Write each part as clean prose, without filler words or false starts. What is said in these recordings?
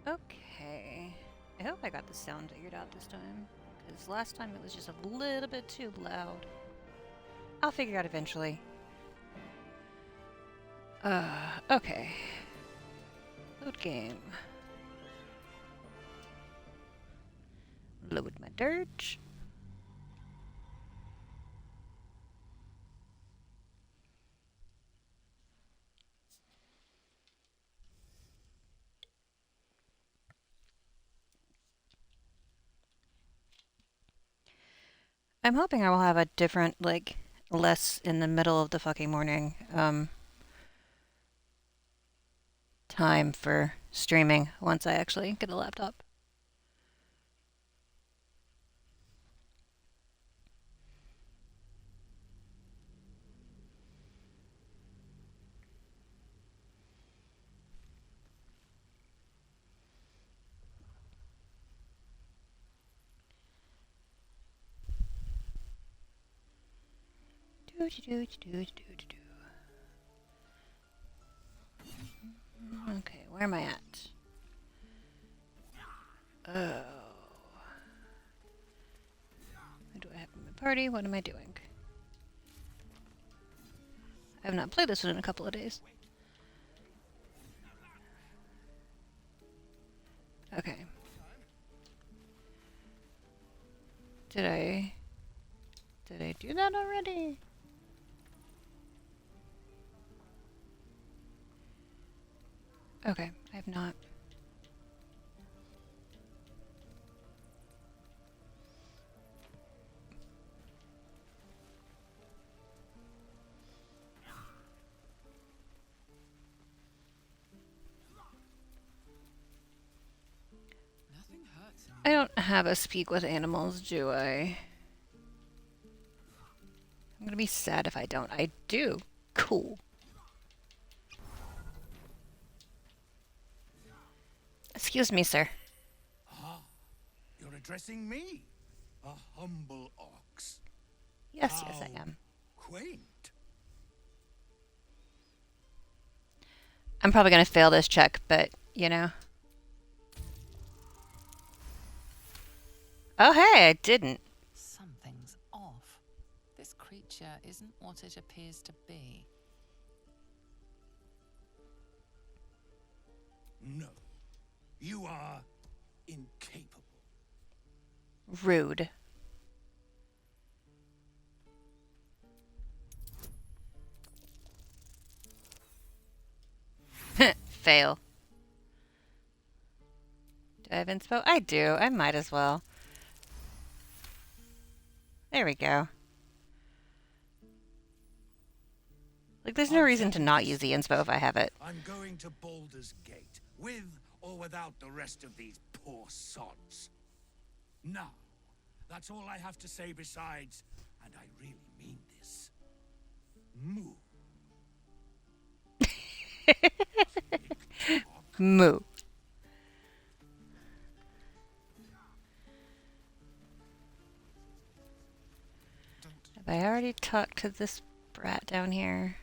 Okay. I hope I got the sound figured out this time. Because last time it was just a little bit too loud. I'll figure it out eventually. Okay. Load game. Load my Durge. I'm hoping I will have a different, like, less in the middle of the fucking morning, time for streaming once I actually get a laptop. Do do do do do do do. Okay, where am I at? Oh. Who do I have in my party? What am I doing? I have not played this one in a couple of days. Okay. Did I do that already? Okay, I have not. I don't have a speak with animals, do I? I'm gonna be sad if I don't. I do. Cool. Excuse me, sir. Ah, you're addressing me, a humble ox. Yes, yes, I am. Quaint. I'm probably gonna fail this check, but, you know. Oh, hey, I didn't. Something's off. This creature isn't what it appears to be. No, you are incapable. Rude. Fail. Do I have inspo? I do. I might as well. There we go. Like, there's no I'll reason tell to you not this use the much. inspo if I have it. I'm going to Baldur's Gate, with or without the rest of these poor sods. Now, that's all I have to say besides, and I really mean this, moo. Moo. Have I already talked to this brat down here?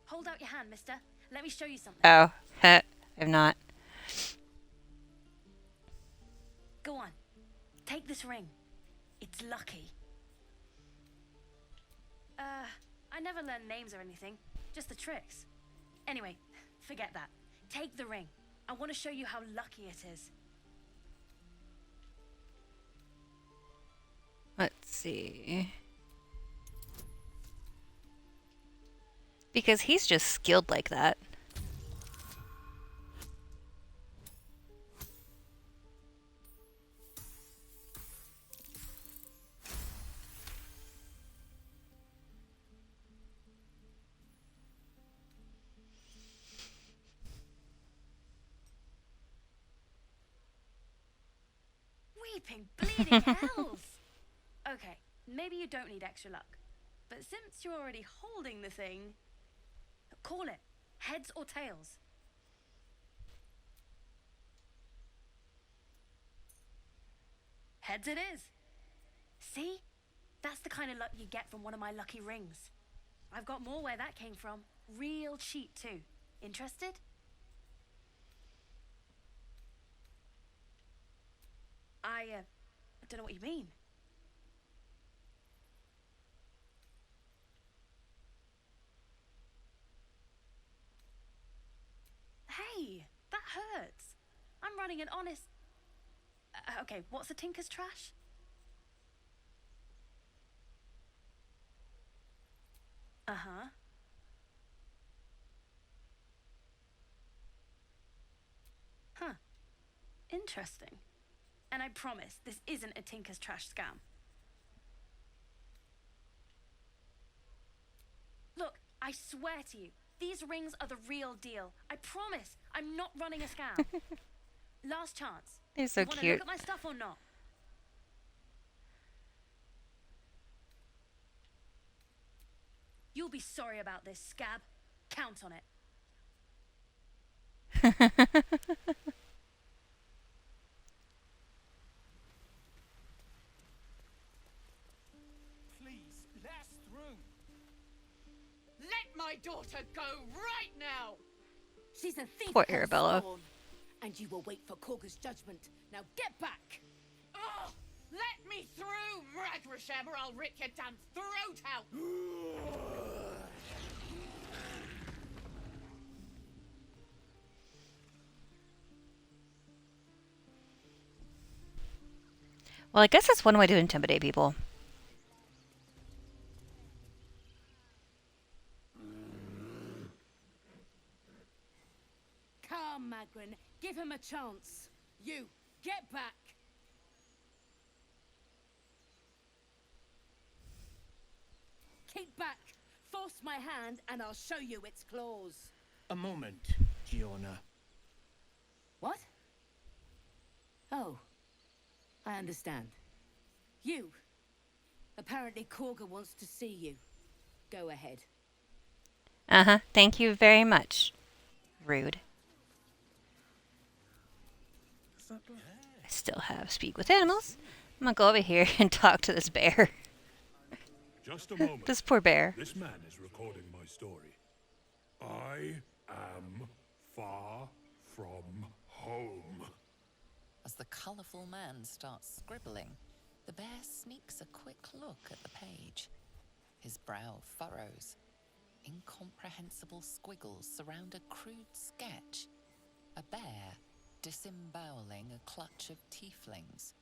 Hold out your hand, mister. Let me show you something. Oh, I've not. Go on. Take this ring. It's lucky. I never learned names or anything. Just the tricks. Anyway, forget that. Take the ring. I want to show you how lucky it is. Let's see. Because he's just skilled like that. Weeping bleeding hells! Okay, maybe you don't need extra luck. But since you're already holding the thing, call it. Heads or tails? Heads it is. See? That's the kind of luck you get from one of my lucky rings. I've got more where that came from. Real cheap, too. Interested? I don't know what you mean. Hey, that hurts. I'm running an honest... okay, what's a tinker's trash? Uh-huh. Huh. Interesting. And I promise, this isn't a tinker's trash scam. Look, I swear to you, these rings are the real deal. I promise, I'm not running a scam. Last chance. They're so You wanna cute. look at my stuff or not? You'll be sorry about this, scab. Count on it. Please, let us through. Let my daughter go right now. She's a thief, Poor Hellspawn, Arabella. and you will wait for Korga's judgment. Now get back! Oh, let me through, Ragrasham, or I'll rip your damn throat out. Well, I guess that's one way to intimidate people. Come, Magrin, give him a chance. You, get back! Keep back! Force my hand and I'll show you its claws. A moment, Giona. What? Oh, I understand. You. Apparently Korga wants to see you. Go ahead. Uh-huh. Thank you very much. Rude. I still have speak with animals. I'm gonna go over here and talk to this bear. Just a moment. This poor bear. This man is recording my story. I am far from home. As the colourful man starts scribbling, the bear sneaks a quick look at the page. His brow furrows. Incomprehensible squiggles surround a crude sketch. A bear disemboweling a clutch of tieflings.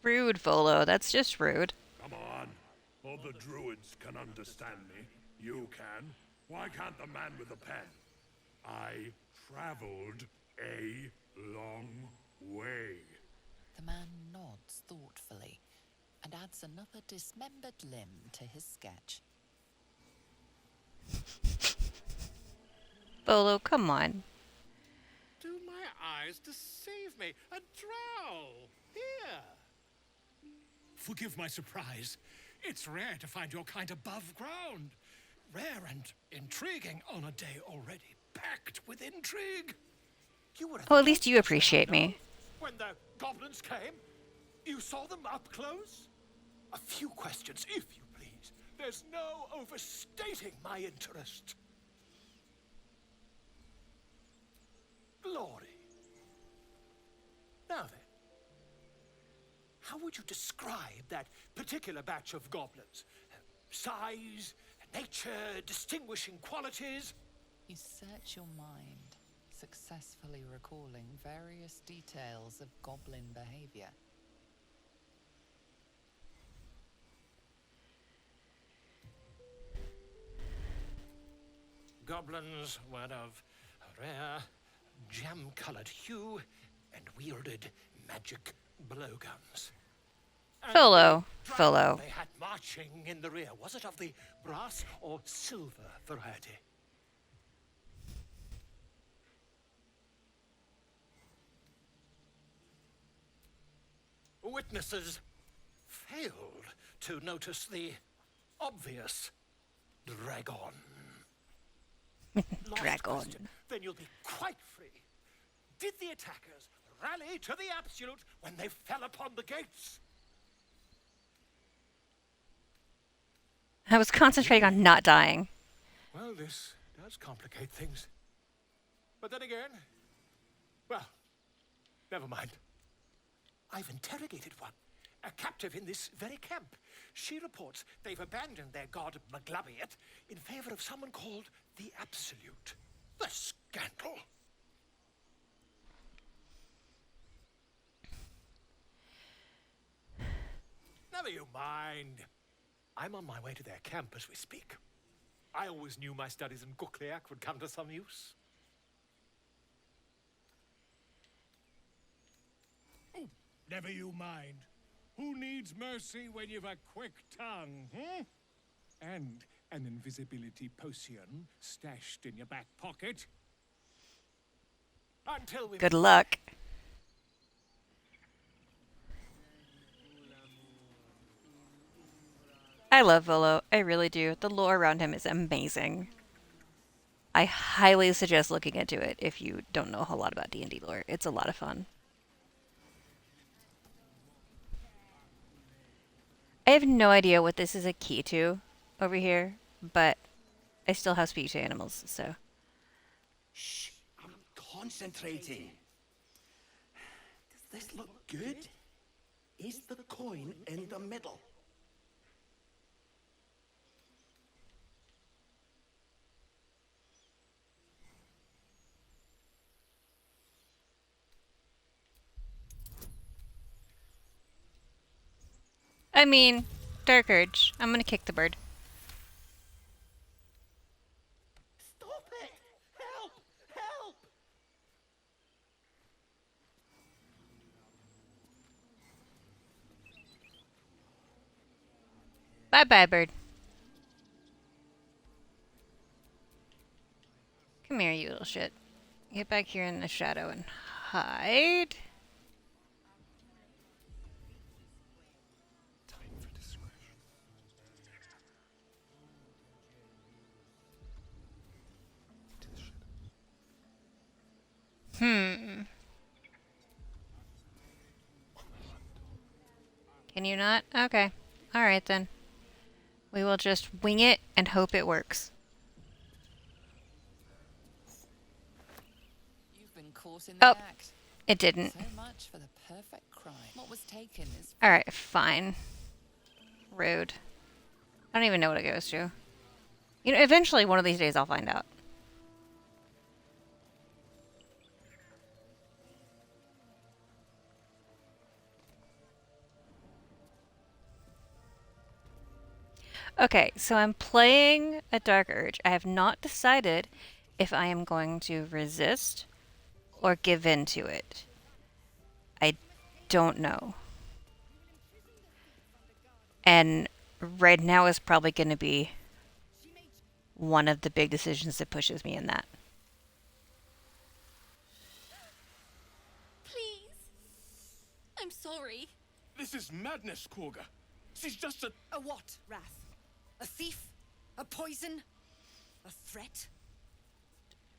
Rude, Volo. That's just rude. Come on. All the druids can understand me. You can. Why can't the man with the pen? I traveled a long way. The man nods thoughtfully and adds another dismembered limb to his sketch. Volo, come on. Do my eyes deceive me? A drow! Here! Forgive my surprise. It's rare to find your kind above ground. Rare and intriguing on a day already packed with intrigue. You were at Oh, the at least gates, you appreciate me. when the goblins came? You saw them up close? A few questions, if you please. There's no overstating my interest. Glory. Now then, how would you describe that particular batch of goblins? Size, nature, distinguishing qualities? You search your mind, successfully recalling various details of goblin behavior. Goblins were of a rare, jam-colored hue and wielded magic blowguns. And Volo. the Volo. dragon they had marching in the rear, was it of the brass or silver variety? Witnesses failed to notice the obvious dragon. Last Dragon. question, then you'll be quite free. Did the attackers rally to the absolute when they fell upon the gates? I was concentrating on not dying. Well, this does complicate things. But then again, well, never mind. I've interrogated one, a captive in this very camp. She reports they've abandoned their god Maglabiet in favor of someone called the Absolute. The scandal! Never you mind. I'm on my way to their camp as we speak. I always knew my studies in Gookliak would come to some use. Oh, never you mind. Who needs mercy when you've a quick tongue, hmm? And an invisibility potion stashed in your back pocket. Until we Good luck. I love Volo. I really do. The lore around him is amazing. I highly suggest looking into it if you don't know a whole lot about D&D lore. It's a lot of fun. I have no idea what this is a key to over here, but I still have speech to animals, so. Shh, I'm concentrating. Does this look good? Is the coin in the middle? I mean, Dark Urge. I'm gonna kick the bird. Stop it! Help! Help! Bye-bye, bird. Come here, you little shit. Get back here in the shadow and hide. Can you not? Okay. Alright then. We will just wing it and hope it works. You've been caught in the Oh. act. It didn't. So much for the perfect crime. What was taken is Alright, fine. Rude. I don't even know what it goes to. You know, eventually one of these days I'll find out. Okay, so I'm playing a Dark Urge. I have not decided if I am going to resist or give in to it. I don't know. And right now is probably going to be one of the big decisions that pushes me in that. Please. I'm sorry. This is madness, Korga. She's just a... A what, Wrath? A thief? A poison? A threat?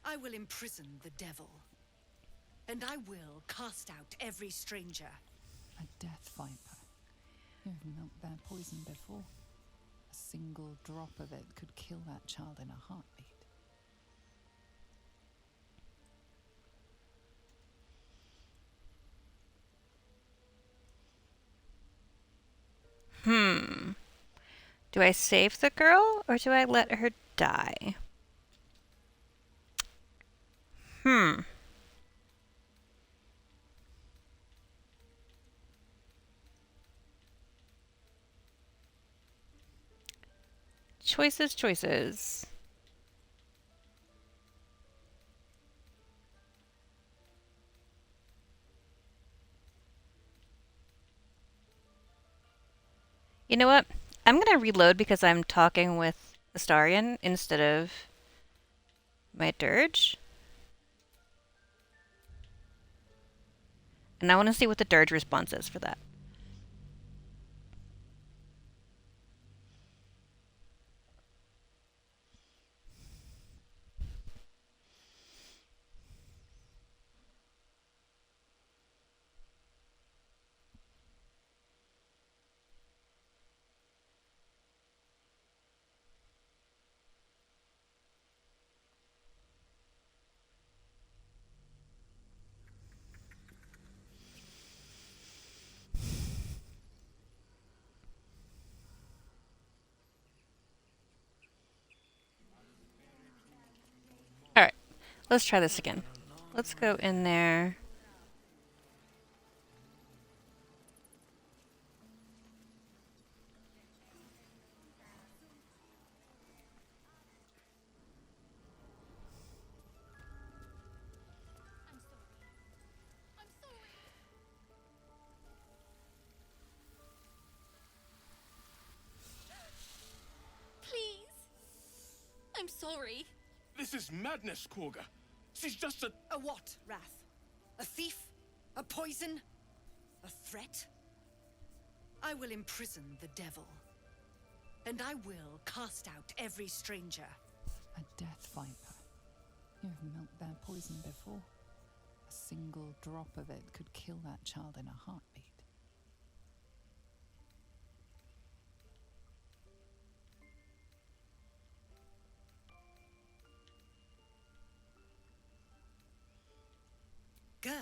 I will imprison the devil. And I will cast out every stranger. a death viper. You've milked their poison before. A single drop of it could kill that child in a heartbeat. Do I save the girl or do I let her die? Choices, choices. You know what? I'm gonna reload because I'm talking with Astarion instead of my Durge. And I want to see what the Durge response is for that. Let's try this again. Let's go in there. I'm sorry. Please. I'm sorry. This is madness, Korga. She's just a... A what, Wrath? A thief? A poison? A threat? I will imprison the devil. And I will cast out every stranger. A death viper. You've milked their poison before. A single drop of it could kill that child in a heartbeat. Girl?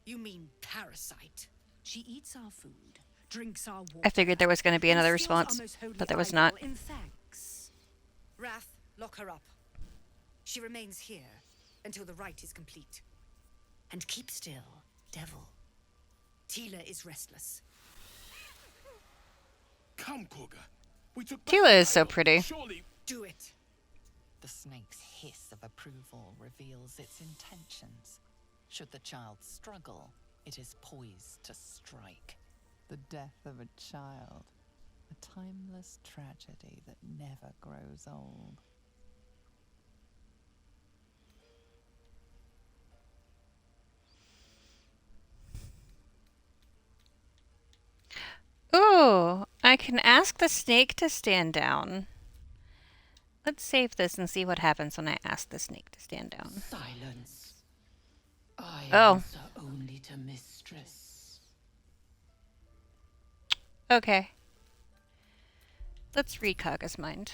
You mean parasite? She eats our food, drinks our water. I figured there was going to be another and steals our response, most holy but there was idol not. in thanks. Wrath, lock her up. She remains here until the rite is complete. And keep still, devil. Tila is restless. Come, Korga. We took back Tila the is so idol. pretty. Surely... Do it. The snake's hiss of approval reveals its intentions. Should the child struggle, it is poised to strike. The death of a child. A timeless tragedy that never grows old. Ooh, I can ask the snake to stand down. Let's save this and see what happens when I ask the snake to stand down. Silence. I Oh. answer only to mistress. Okay. Let's read Kaga's mind.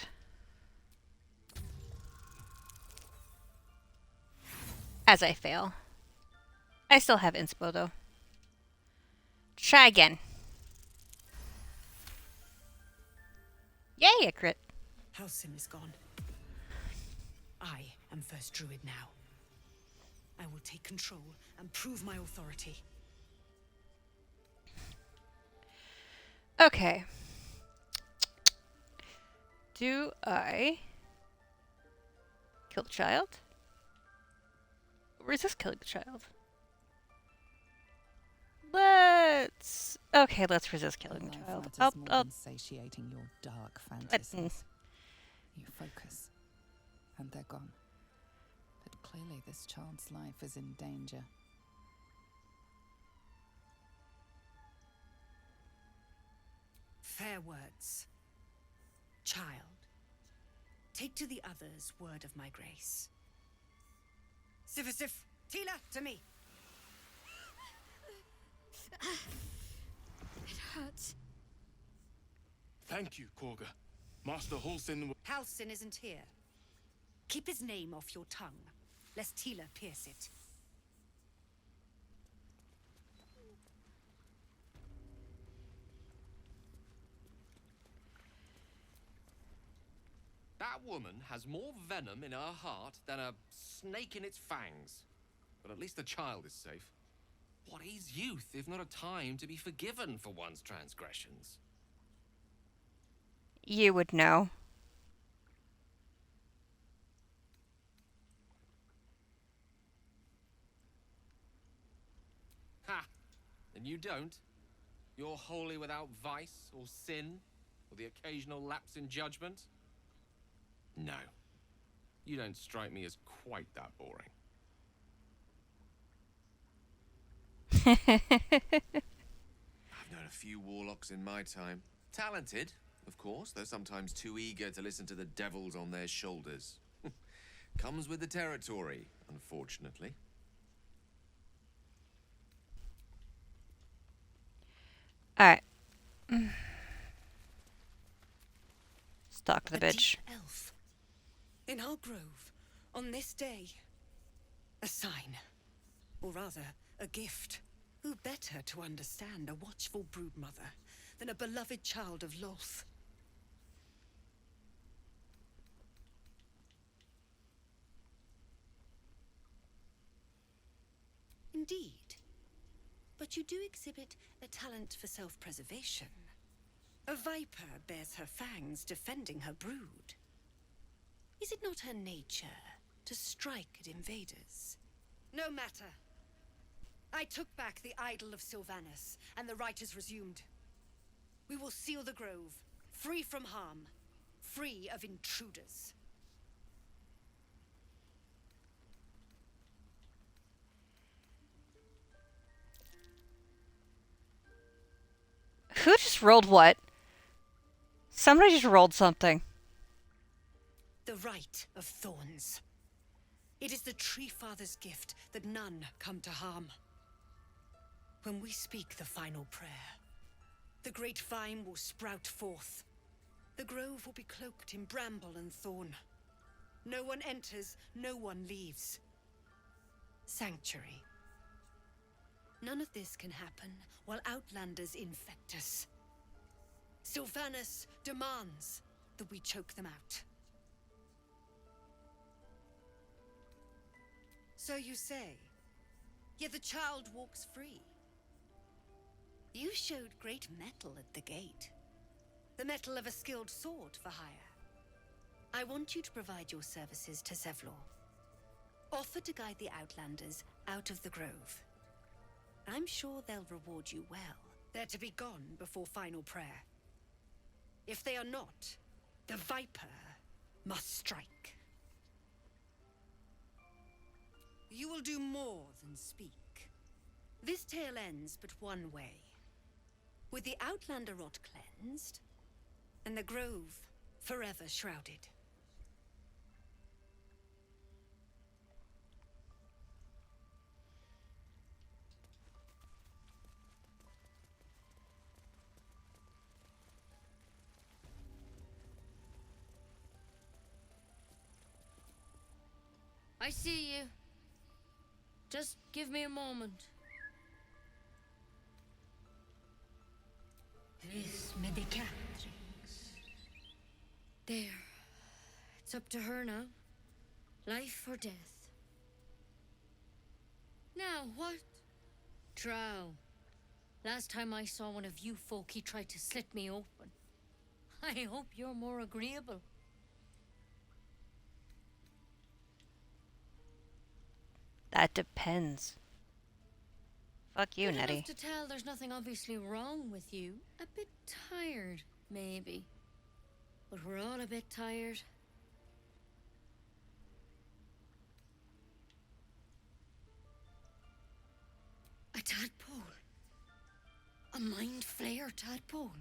As I fail. I still have inspo though. Try again. Yay, a crit. Halcyon is gone. I am first druid now. I will take control and prove my authority. Okay. Do I kill the child? Resist killing the child. Let's resist killing the Life child. matters more than satiating your dark fantasies. You focus, and they're gone. But clearly this child's life is in danger. Fair words. Child, take to the others word of my grace. Sif, Tila, to me. It hurts. Thank you, Korga. Master Halsin... Halcyon isn't here. Keep his name off your tongue, lest Tila pierce it. That woman has more venom in her heart than a snake in its fangs. But at least the child is safe. What is youth if not a time to be forgiven for one's transgressions? You would know. Ha! And you don't? You're wholly without vice or sin, or the occasional lapse in judgment? No. You don't strike me as quite that boring. I've known a few warlocks in my time. Talented, of course, though sometimes too eager to listen to the devils on their shoulders. Comes with the territory, unfortunately. Alright. Stalk the A bitch. deep elf. In our grove, on this day. A sign. Or rather, a gift. Who better to understand a watchful broodmother than a beloved child of Loth? indeed. But you do exhibit a talent for self-preservation. A viper bears her fangs defending her brood. Is it not her nature to strike at invaders? No matter. I took back the idol of Sylvanus, and the rite is resumed. We will seal the grove, free from harm, free of intruders. Who just rolled what? Somebody just rolled something. The rite of thorns. It is the Tree Father's gift that none come to harm. When we speak the final prayer, the great vine will sprout forth. The grove will be cloaked in bramble and thorn. No one enters, no one leaves. Sanctuary. None of this can happen while outlanders infect us. Sylvanus demands that we choke them out. So you say, yet the child walks free. You showed great mettle at the gate. The mettle of a skilled sword for hire. I want you to provide your services to Zevlor. Offer to guide the Outlanders out of the grove. I'm sure they'll reward you well. They're to be gone before final prayer. If they are not, the Viper must strike. You will do more than speak. This tale ends but one way. With the Outlander rot cleansed, and the grove forever shrouded. I see you. Just give me a moment. This medicatrix. There. It's up to her now. Life or death. Now, what? Drow. Last time I saw one of you folk, he tried to slit me open. I hope you're more agreeable. That depends. Fuck you, Good Nettie. enough to tell there's nothing obviously wrong with you. A bit tired, maybe. But we're all a bit tired. A tadpole. A mind flayer tadpole.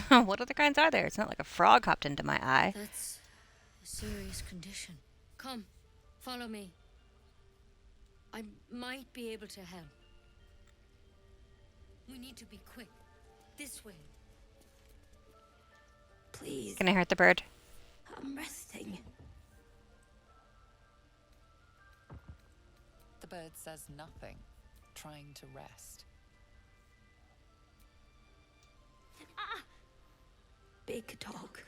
What other kinds are there? It's not like a frog hopped into my eye. That's a serious condition. Come, follow me. I might be able to help. We need to be quick. This way. Please. Can I hurt the bird? I'm resting. The bird says nothing, trying to rest. Big dog.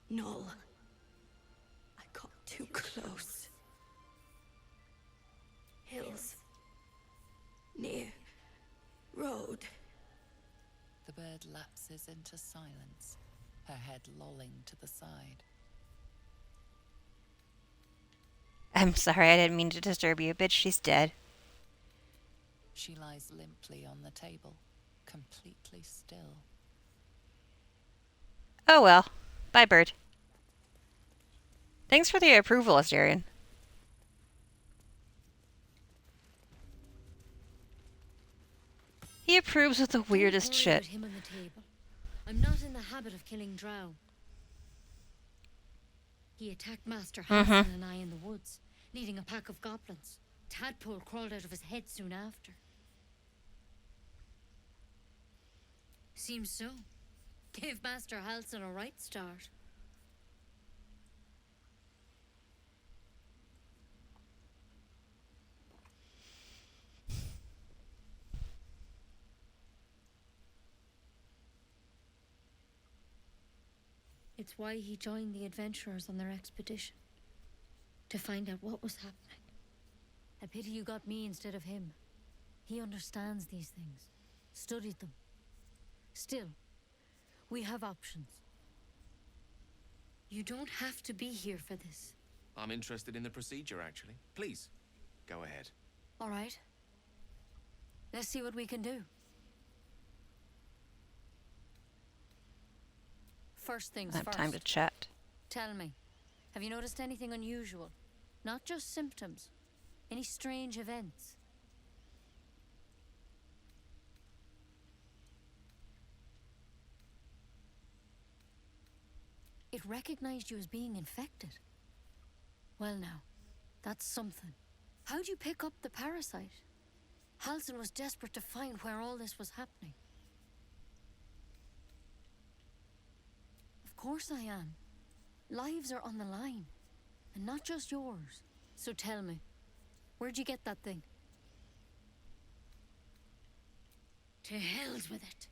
Null. I got too close. Hills. Near. Road. The bird lapses into silence, her head lolling to the side. I'm sorry, I didn't mean to disturb you, bitch. She's dead. She lies limply on the table, completely still. Oh well. Bye, bird. Thanks for the approval, Astarion. He approves of the weirdest Don't worry shit. about him on the table. I'm not in the habit of killing drow. He attacked Master Hansen and I in the woods, leading a pack of goblins. Tadpole crawled out of his head soon after. Seems so. Gave Master Halsin a right start. It's why he joined the adventurers on their expedition. to find out what was happening. A pity you got me instead of him. He understands these things, studied them. Still, we have options. You don't have to be here for this. I'm interested in the procedure, actually. Please, go ahead. All right. Let's see what we can do. First things I have first. time to chat. Tell me, have you noticed anything unusual? Not just symptoms. Any strange events? It recognized you as being infected. Well now, that's something. How'd you pick up the parasite? Halsin was desperate to find where all this was happening. Of course I am. Lives are on the line. And not just yours. So tell me, where'd you get that thing? To hell's with it.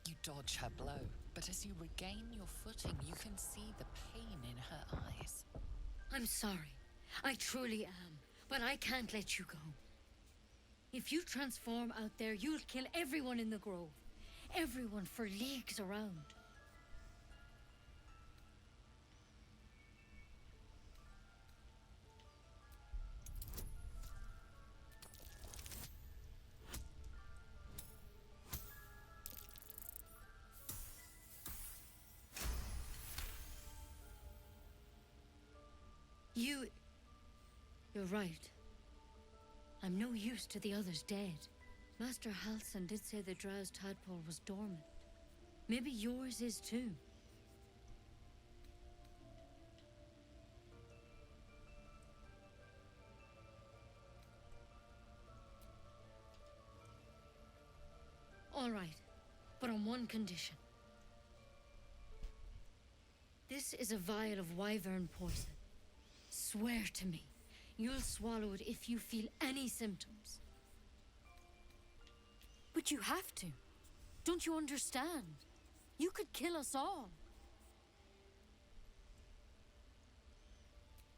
You dodge her blow, but as you regain your footing, you can see the pain in her eyes. I'm sorry. I truly am. But I can't let you go. If you transform out there, you'll kill everyone in the grove. Everyone for leagues around. You're right. I'm no use to the others dead. Master Halsin did say the drow's tadpole was dormant. Maybe yours is too. All right, but on one condition. This is a vial of wyvern poison. Swear to me, you'll swallow it if you feel any symptoms. But you have to. Don't you understand? You could kill us all.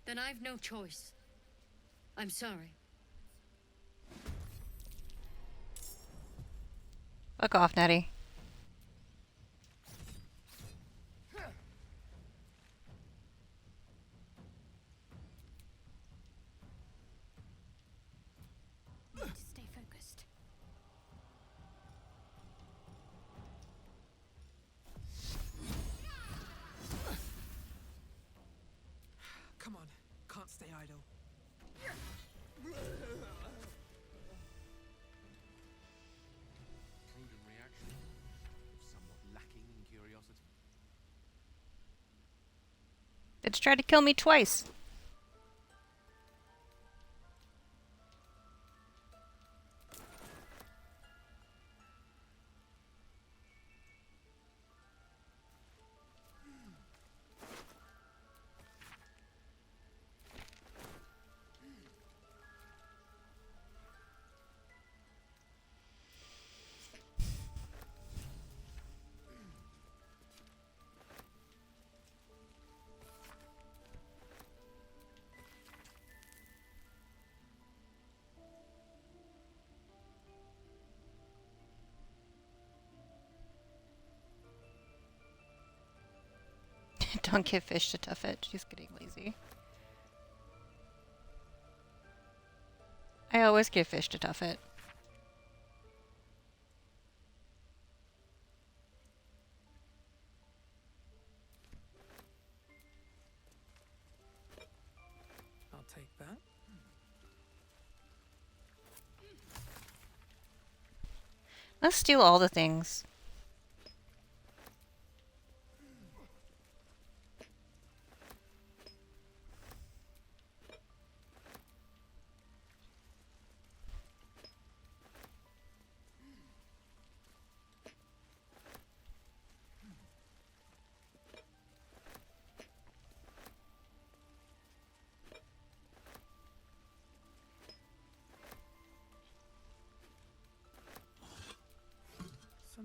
Then I've no choice. I'm sorry. Fuck off, Nettie. Need to stay focused. Come on, can't stay idle. Prudent reaction, if somewhat lacking in curiosity. It's tried to kill me twice. Don't give fish to tough it. She's getting lazy. I always give fish to tough it. I'll take that. Let's steal all the things.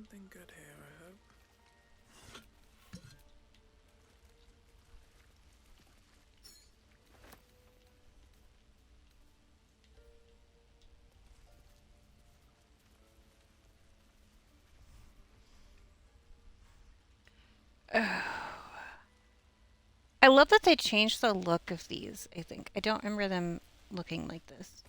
something good here, I hope. I love that they changed the look of these, I think. I don't remember them looking like this.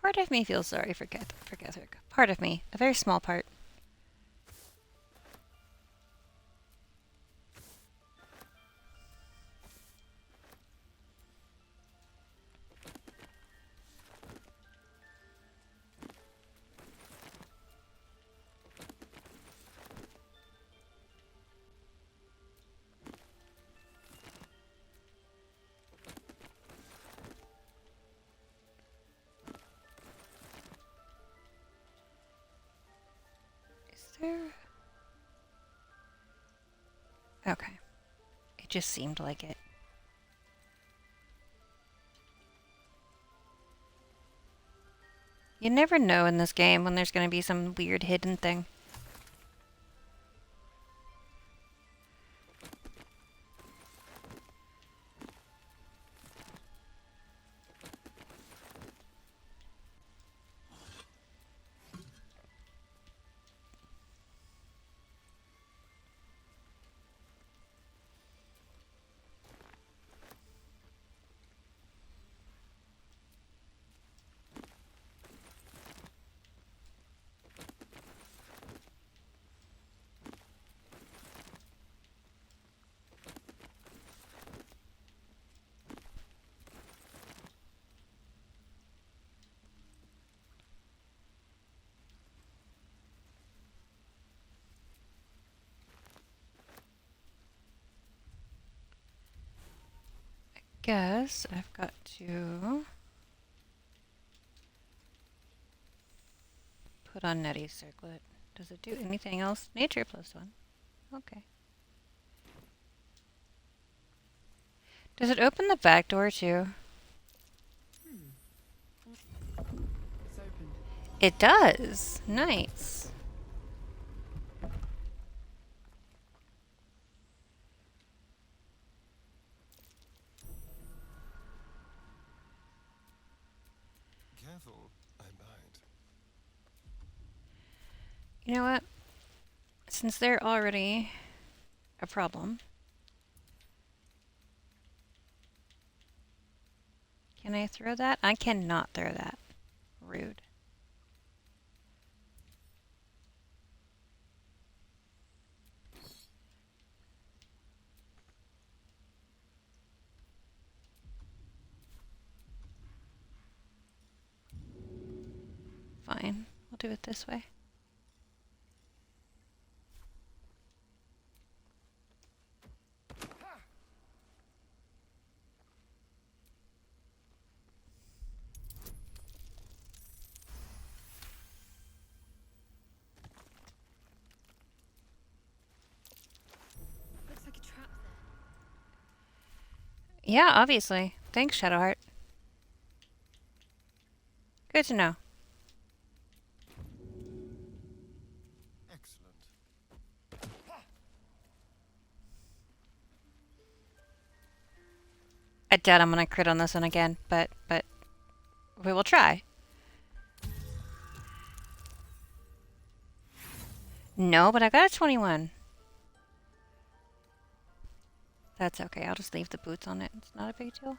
Part of me feels sorry for Ketherick. Part of me. A very small part. Is there... Okay. It just seemed like it. You never know in this game when there's going to be some weird hidden thing. Guess I've got to put on Nettie's circlet. Does it do anything else? Nature +1. Okay. Does it open the back door too? It's opened. It does. Nice. Careful, I might. You know what? Since they're already a problem, can I throw that? I cannot throw that. Rude. Fine. We'll do it this way. Looks like a trap there. Yeah, obviously. Thanks, Shadowheart. Good to know. Excellent. I doubt I'm gonna crit on this one again, but we will try. No, but I got a 21. That's okay. I'll just leave the boots on it. It's not a big deal.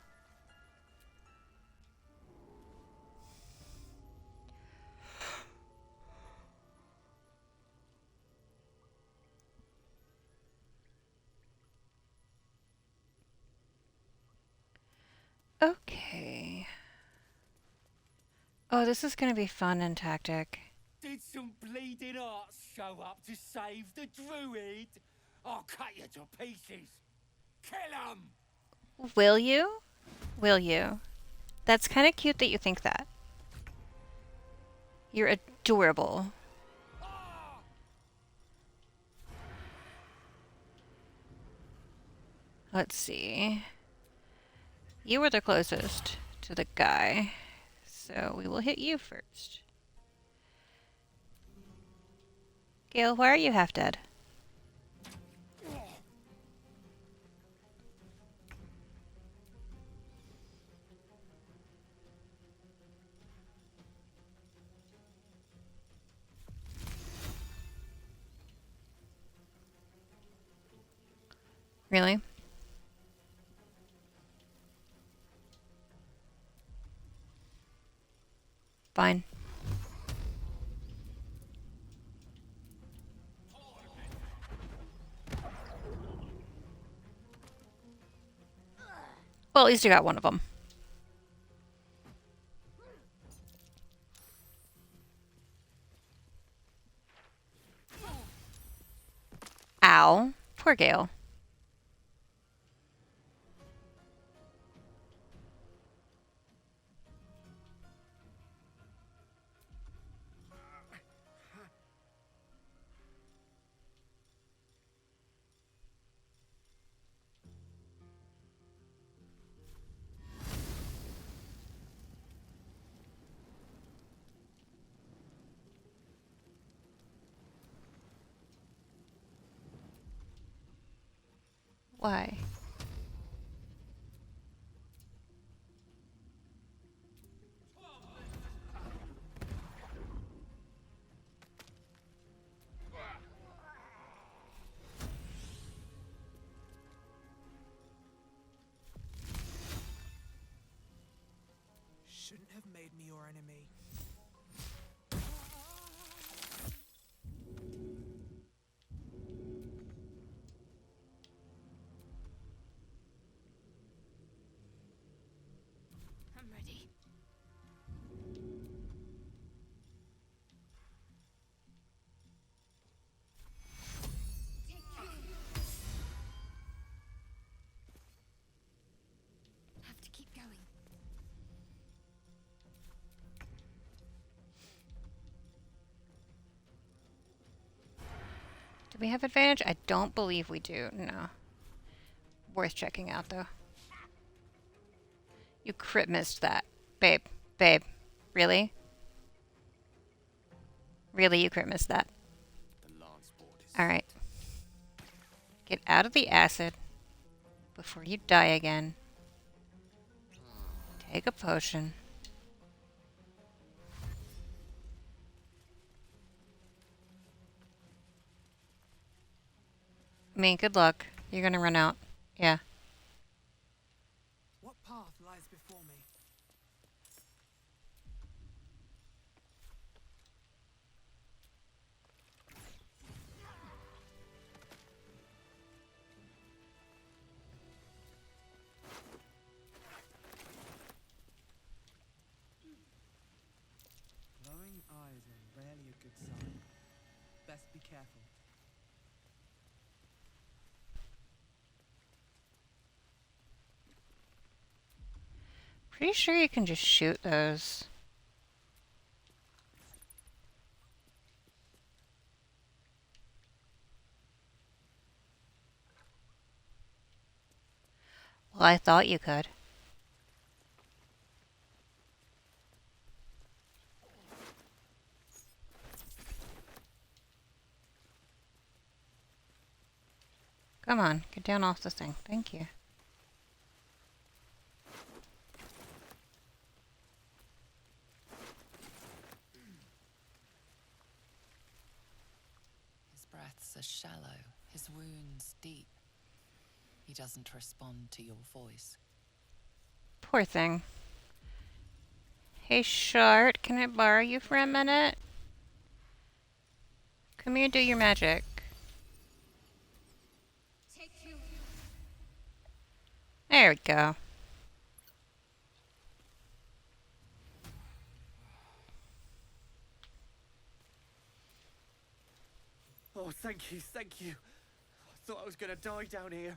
Okay. Oh, this is gonna be fun and tactic. Did some bleeding arts show up to save the druid? I'll cut you to pieces. Kill 'em! Will you? Will you? That's kind of cute that you think that. You're adorable. Let's see. You were the closest to the guy, so we will hit you first. Gale, why are you half dead? Really? Fine. Well, at least you got one of them. Ow. Poor Gale. Why? Shouldn't have made me your enemy. I'm ready. Have to keep going. Do we have advantage? I don't believe we do. No. Worth checking out, though. You crit missed that. Babe. Babe. Really? Really, you crit missed that. Alright. Get out of the acid before you die again. Take a potion. I mean, good luck. You're gonna run out. Yeah. What path lies before me? Glowing eyes are rarely a good sign. Best be careful. Pretty sure you can just shoot those. Well, I thought you could. Come on, get down off the thing. Thank you. His breaths are shallow, his wounds deep. He doesn't respond to your voice. Poor thing. Hey, Shart, can I borrow you for a minute? Come here and do your magic. There we go. Oh, thank you, thank you. I thought I was gonna die down here.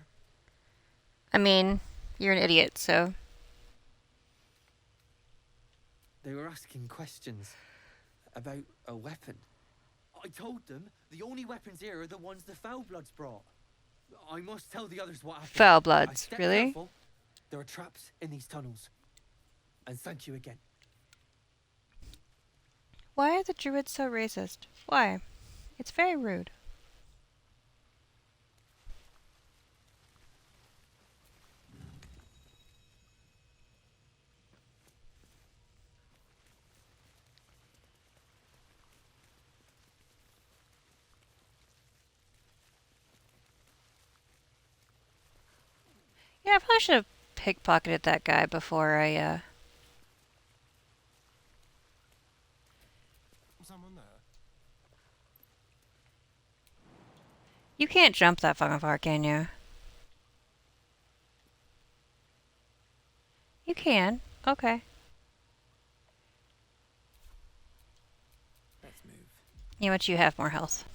I mean, you're an idiot, so... They were asking questions about a weapon. I told them the only weapons here are the ones the Foulbloods brought. I must tell the others what happened. Foul I Bloods, stepped really? careful. There are traps in these tunnels. And thank you again. Why are the druids so racist? Why? It's very rude. Yeah, I probably should have pickpocketed that guy before I, Someone there? You can't jump that fucking far, can you? You can. Okay. Let's move. You know what? You have more health.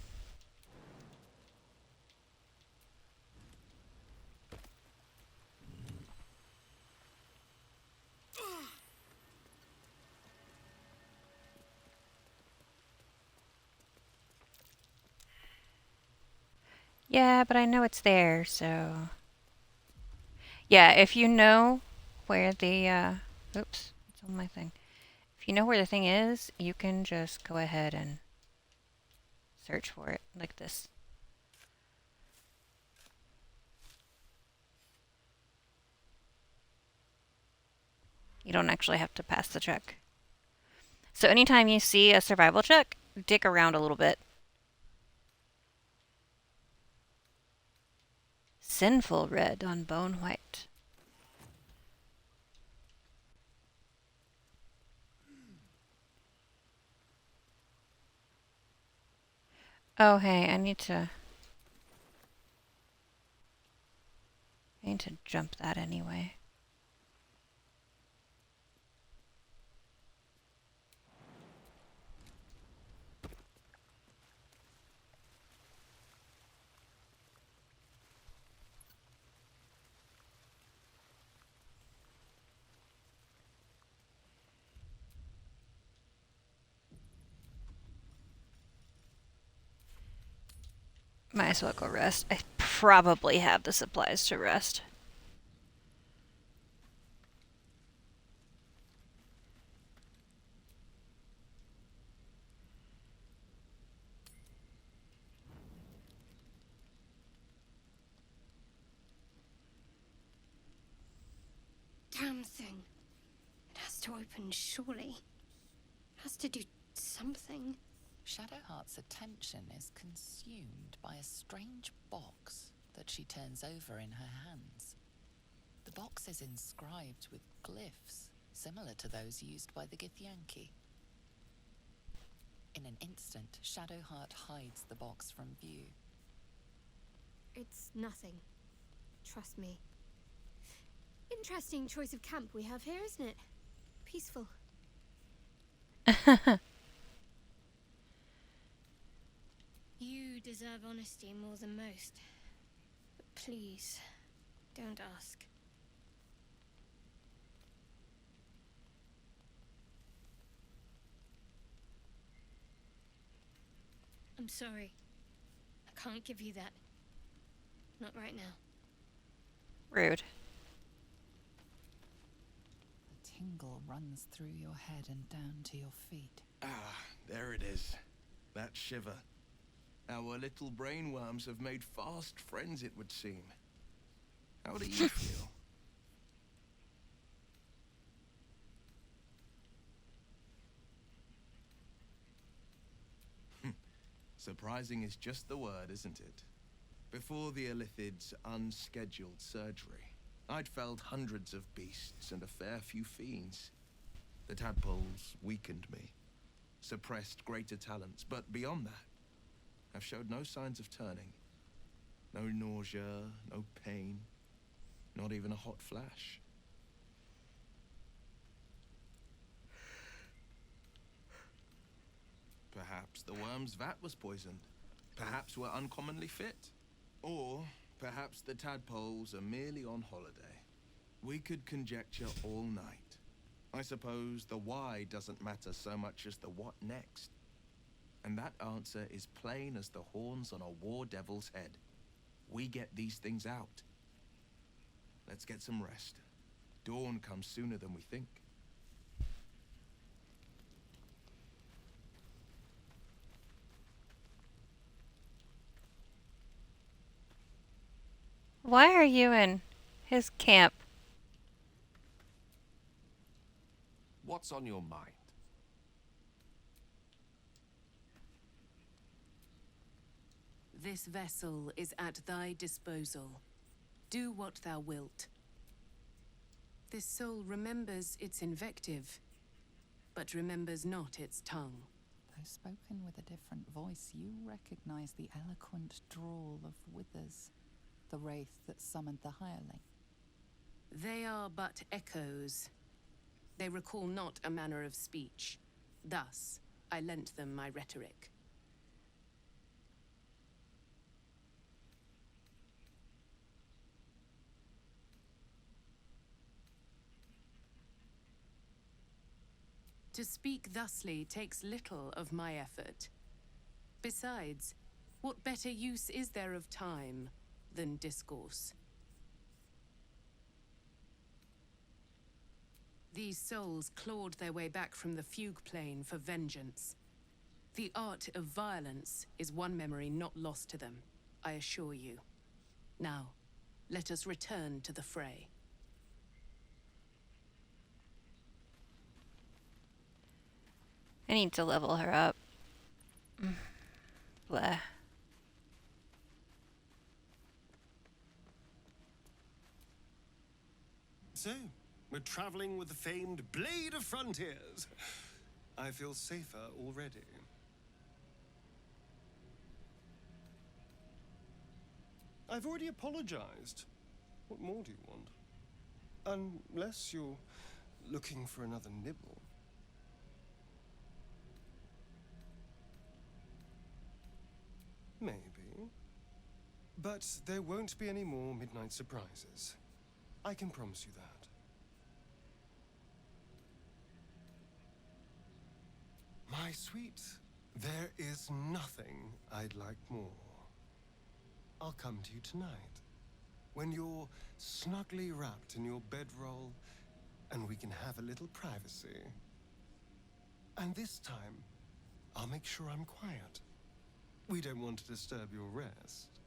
Yeah, but I know it's there, so... Yeah, if you know where the, oops, it's on my thing. If you know where the thing is, you can just go ahead and search for it, like this. You don't actually have to pass the check. So anytime you see a survival check, dig around a little bit. Sinful red on bone white. Oh, hey, I need to jump that anyway. Might as well go rest. I probably have the supplies to rest. Damn thing. It has to open, surely. It has to do something. Shadowheart's attention is consumed by a strange box that she turns over in her hands. The box is inscribed with glyphs similar to those used by the Githyanki. In an instant, Shadowheart hides the box from view. It's nothing. Trust me. Interesting choice of camp we have here, isn't it? Peaceful. You deserve honesty more than most. But please, don't ask. I'm sorry. I can't give you that. Not right now. Rude. A tingle runs through your head and down to your feet. Ah, there it is. That shiver. Our little brainworms have made fast friends, it would seem. How do you feel? Surprising is just the word, isn't it? Before the Illithid's unscheduled surgery, I'd felled hundreds of beasts and a fair few fiends. The tadpoles weakened me, suppressed greater talents, but beyond that, I've showed no signs of turning. No nausea, no pain, not even a hot flash. Perhaps the worm's vat was poisoned. Perhaps we're uncommonly fit. Or perhaps the tadpoles are merely on holiday. We could conjecture all night. I suppose the why doesn't matter so much as the what next. And that answer is plain as the horns on a war devil's head. We get these things out. Let's get some rest. Dawn comes sooner than we think. Why are you in his camp? What's on your mind? This vessel is at thy disposal. Do what thou wilt. This soul remembers its invective, but remembers not its tongue. Though spoken with a different voice, you recognize the eloquent drawl of Withers, the wraith that summoned the hireling. They are but echoes. They recall not a manner of speech. Thus, I lent them my rhetoric. To speak thusly takes little of my effort. Besides, what better use is there of time than discourse? These souls clawed their way back from the fugue plane for vengeance. The art of violence is one memory not lost to them, I assure you. Now, let us return to the fray. I need to level her up. Blah. So, we're traveling with the famed Blade of Frontiers. I feel safer already. I've already apologized. What more do you want? Unless you're looking for another nibble. Maybe. But there won't be any more midnight surprises. I can promise you that. My sweet, there is nothing I'd like more. I'll come to you tonight, when you're snugly wrapped in your bedroll, and we can have a little privacy. And this time, I'll make sure I'm quiet. We don't want to disturb your rest.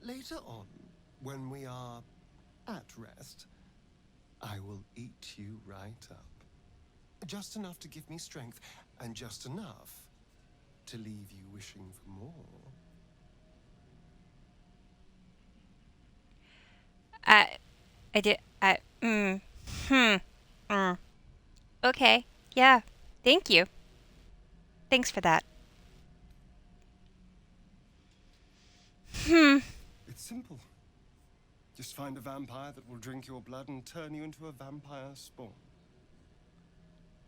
Later on, when we are at rest, I will eat you right up. Just enough to give me strength, and just enough to leave you wishing for more. I did. Okay. Yeah. Thank you. Thanks for that. It's simple. Just find a vampire that will drink your blood and turn you into a vampire spawn.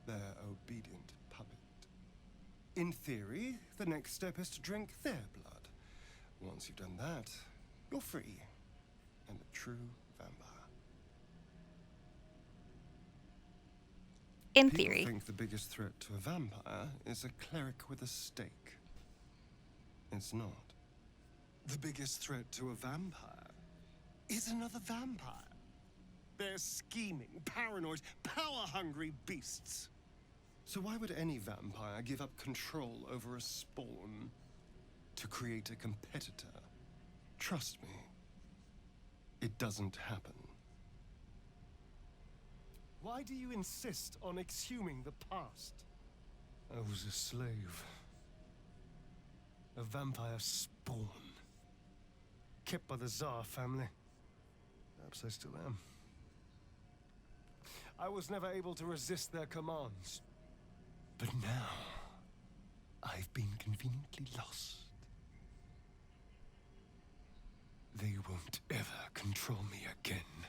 Their obedient puppet. In theory, the next step is to drink their blood. Once you've done that, you're free and a true vampire. In People theory. think the biggest threat to a vampire is a cleric with a stake. It's not. The biggest threat to a vampire is another vampire. They're scheming, paranoid, power-hungry beasts. So why would any vampire give up control over a spawn to create a competitor? Trust me, it doesn't happen. Why do you insist on exhuming the past? I was a slave. A vampire spawn. Kept by the Tsar family. Perhaps I still am. I was never able to resist their commands. But now, I've been conveniently lost. They won't ever control me again.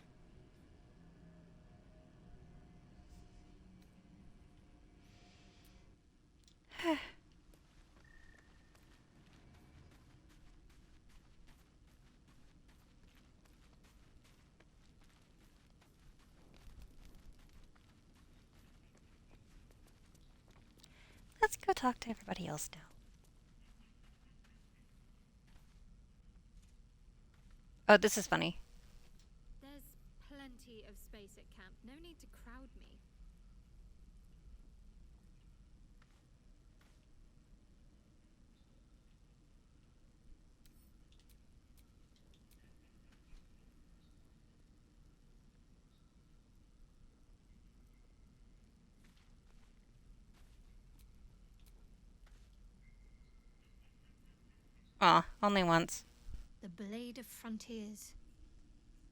Let's go talk to everybody else now. Oh, this is funny. There's plenty of space at camp. No need to crowd me. Aw, only once. The Blade of Frontiers.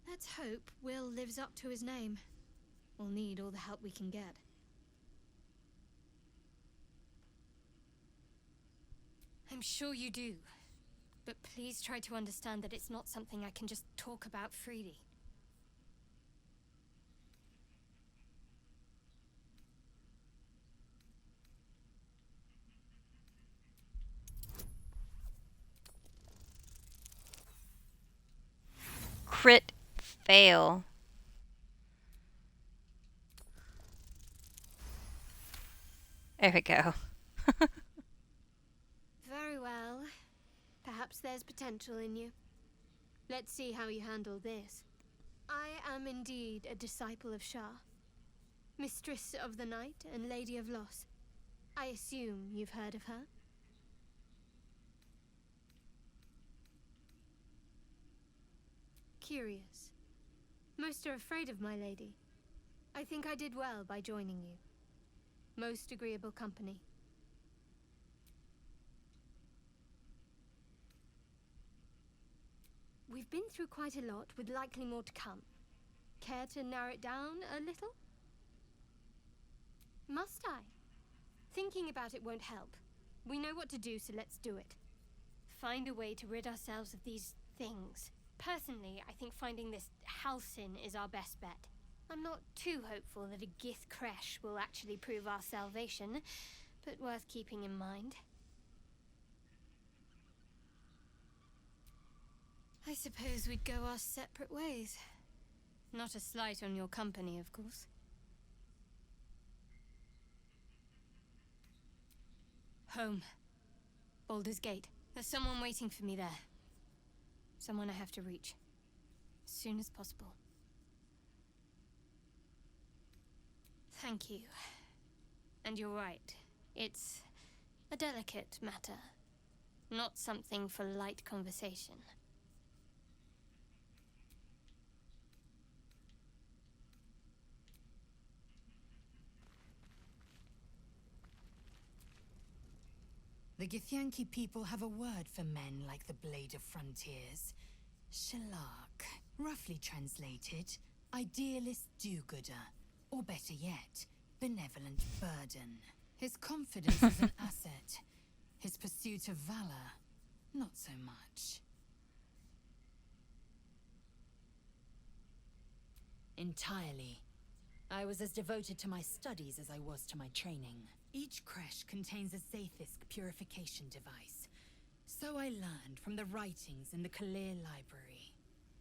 Let's hope Will lives up to his name. We'll need all the help we can get. I'm sure you do. But please try to understand that it's not something I can just talk about freely. Crit fail. There we go. Very well. Perhaps there's potential in you. Let's see how you handle this. I am indeed a disciple of Shah, Mistress of the Night and Lady of Loss. I assume you've heard of her? Curious. Most are afraid of my lady. I think I did well by joining you. Most agreeable company. We've been through quite a lot, with likely more to come. Care to narrow it down a little? Must I? Thinking about it won't help. We know what to do, so let's do it. Find a way to rid ourselves of these things. Personally, I think finding this Halcyon is our best bet. I'm not too hopeful that a Gith crash will actually prove our salvation, but worth keeping in mind. I suppose we'd go our separate ways. Not a slight on your company, of course. Home. Baldur's Gate. There's someone waiting for me there. Someone I have to reach. As soon as possible. Thank you. And you're right. It's a delicate matter. Not something for light conversation. The Githyanki people have a word for men like the Blade of Frontiers. Shalak. Roughly translated, idealist do-gooder. Or better yet, benevolent burden. His confidence is an asset. His pursuit of valor, not so much. Entirely. I was as devoted to my studies as I was to my training. Each creche contains a Zaithisk purification device. So I learned from the writings in the Kalir Library.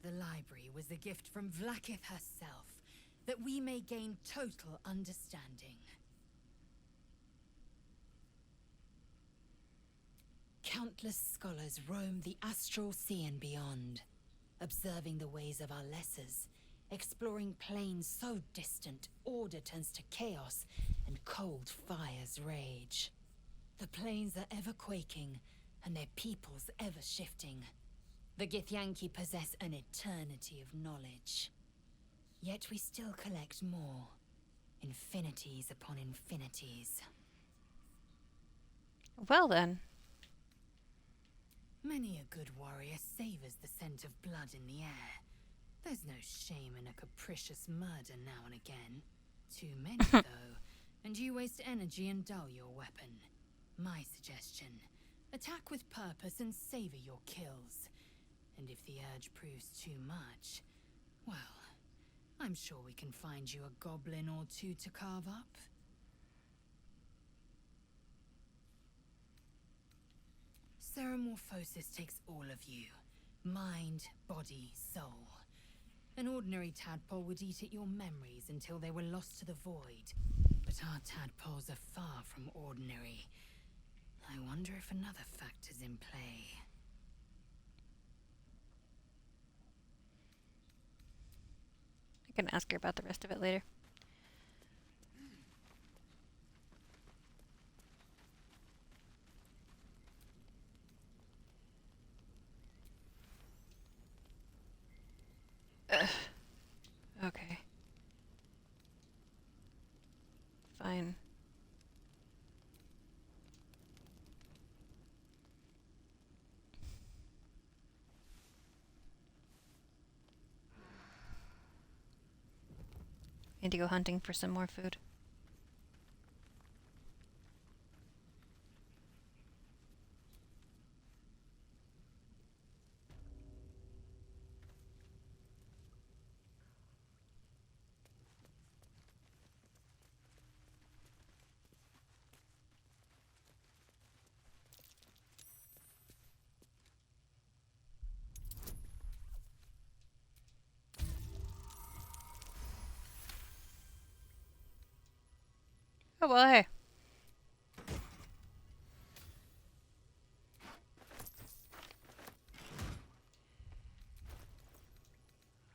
The library was a gift from Vlaakith herself, that we may gain total understanding. Countless scholars roam the astral sea and beyond, observing the ways of our lessers, exploring planes so distant order turns to chaos and cold fires rage. The planes are ever quaking, and their peoples ever shifting. The Githyanki possess an eternity of knowledge. Yet we still collect more. Infinities upon infinities. Well then. Many a good warrior savors the scent of blood in the air. There's no shame in a capricious murder now and again. Too many, though, and you waste energy and dull your weapon. My suggestion, attack with purpose and savor your kills. And if the urge proves too much, well, I'm sure we can find you a goblin or two to carve up. Ceramorphosis takes all of you. Mind, body, soul. An ordinary tadpole would eat at your memories until they were lost to the void. But our tadpoles are far from ordinary. I wonder if another factor's in play. I can ask her about the rest of it later. Ugh. Okay. Fine. Need to go hunting for some more food. Oh, well, hey.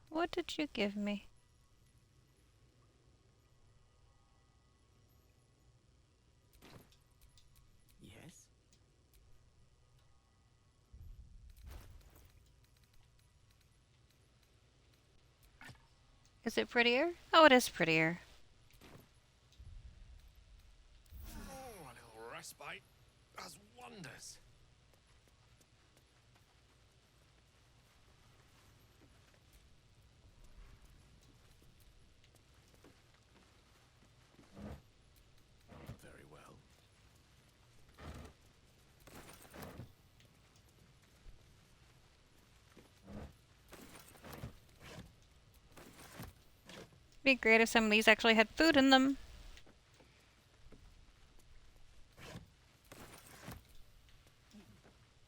What did you give me? Yes? Is it prettier? Oh, it is prettier. Oh, a little respite does wonders. Very well. Be great if some of these actually had food in them.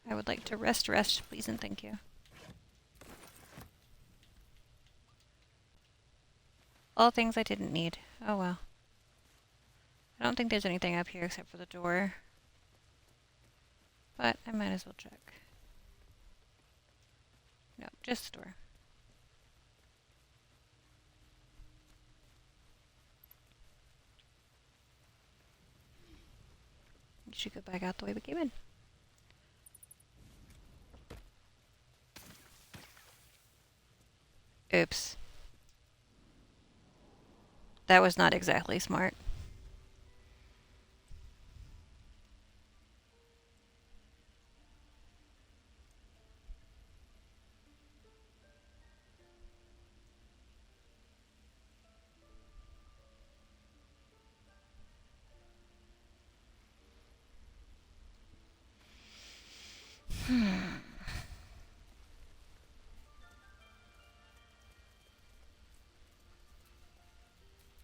I would like to rest, please and thank you. All things I didn't need. Oh well. I don't think there's anything up here except for the door. But I might as well check. No, just the door. You should go back out the way we came in. Oops. That was not exactly smart.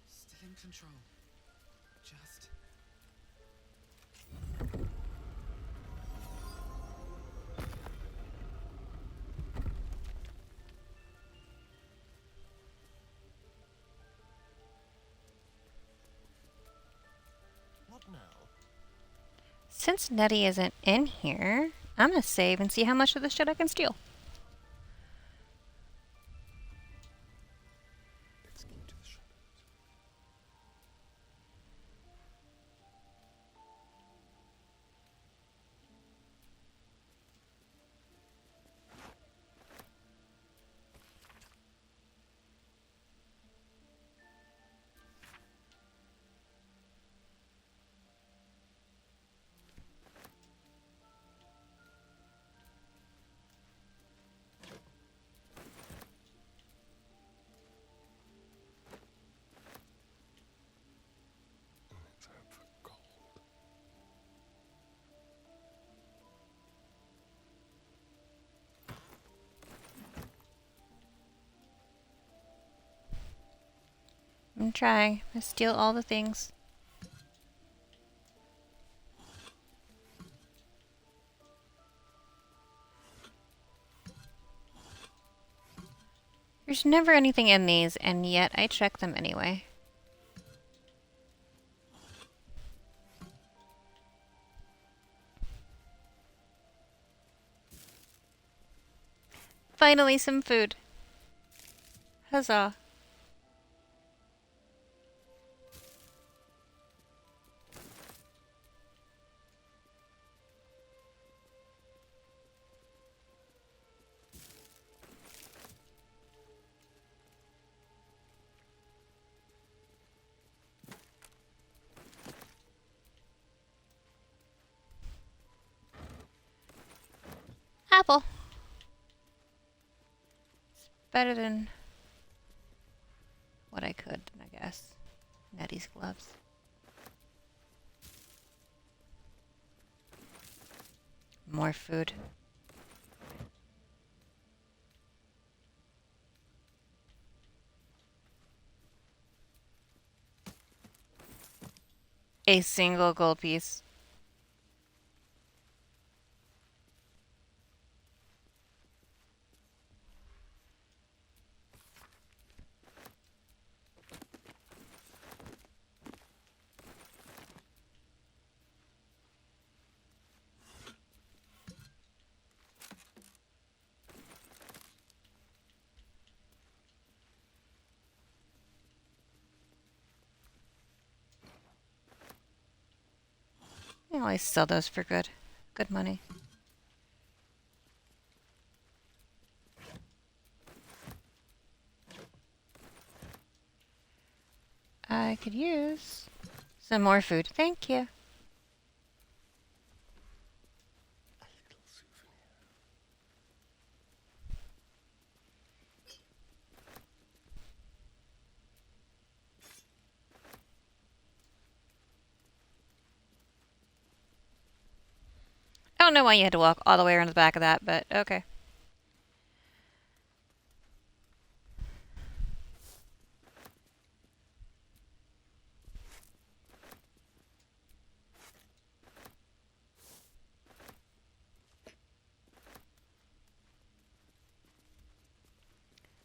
Still in control. Just... What now? Since Nettie isn't in here, I'm gonna save and see how much of this shit I can steal. Let's go to the shadows. Let's hope for gold. I'm trying. I steal all the things. There's never anything in these, and yet I check them anyway. Finally, some food. Huzzah. better than what I could, I guess. Nettie's gloves. More food. A single gold piece. You always sell those for good money. I could use some more food. Thank you. I don't know why you had to walk all the way around the back of that, but okay.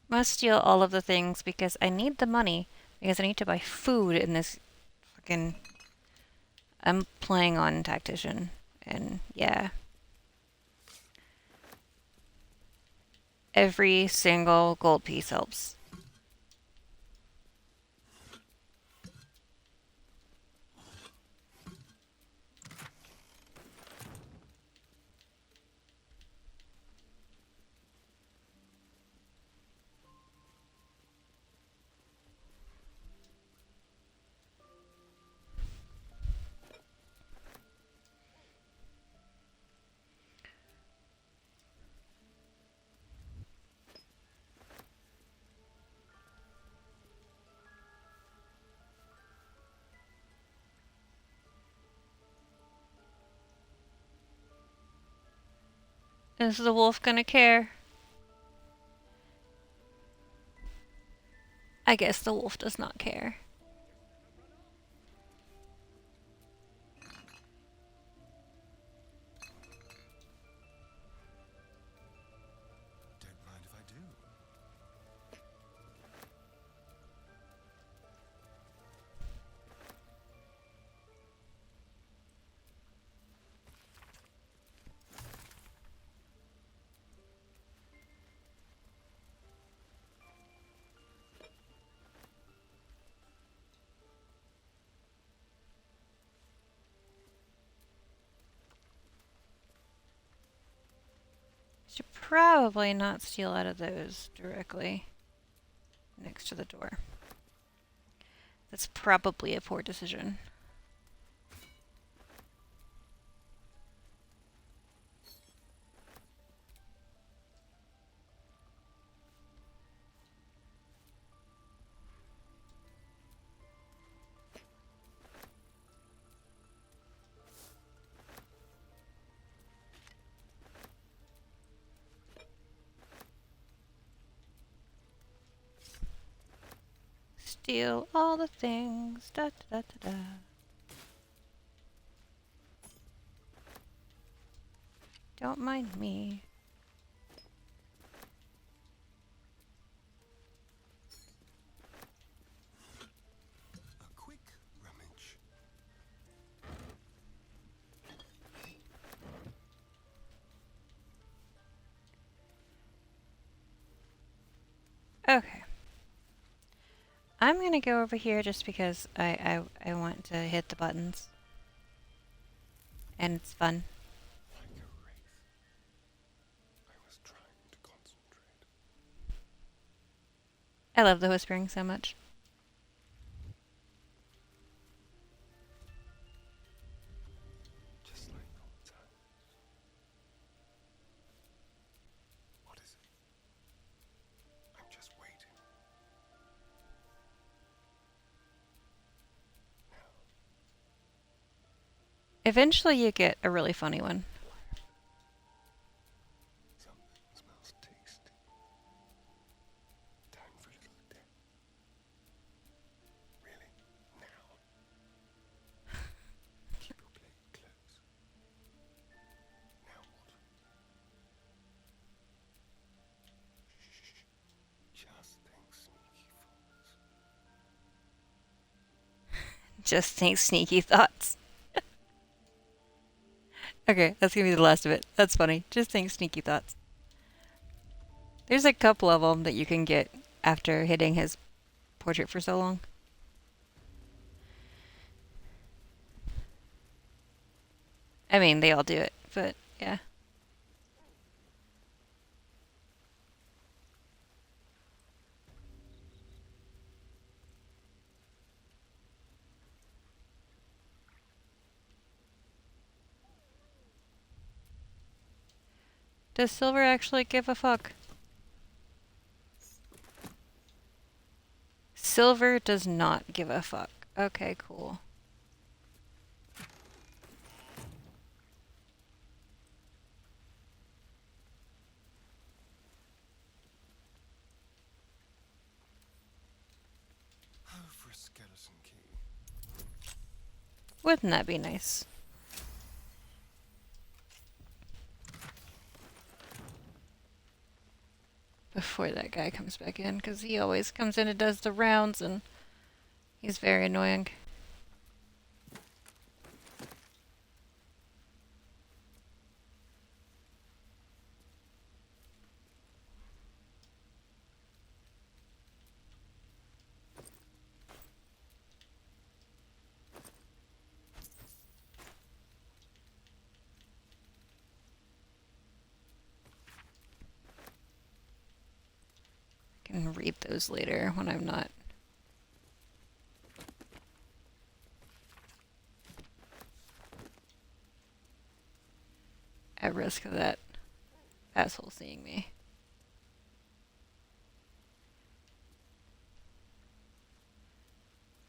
Must steal all of the things because I need the money because I need to buy food in this fucking... I'm playing on tactician and yeah. Every single gold piece helps. Is the wolf gonna care? I guess the wolf does not care. Don't mind if I do. Should probably not steal out of those directly next to the door. That's probably a poor decision. Steal all the things. Da da da da da. Don't mind me. A quick rummage. Okay. I'm gonna go over here just because I want to hit the buttons. And it's fun. Like a wraith. I was trying to concentrate. I love the whispering so much. Just like old times. What is it? I'm Eventually you get a really funny one. Smells tasty. Time for a little dip. Really? Now? Keep your plate close. Now what? Shh. Just think sneaky thoughts. Just think sneaky thoughts. Okay, that's gonna be the last of it. That's funny. Just think sneaky thoughts. There's a couple of them that you can get after hitting his portrait for so long. I mean, they all do it, but yeah. Does Silver actually give a fuck? Silver does not give a fuck. Okay, cool. Oh, for a skeleton key. Wouldn't that be nice? Before that guy comes back in, because he always comes in and does the rounds, and he's very annoying. I can read those later when I'm not at risk of that asshole seeing me.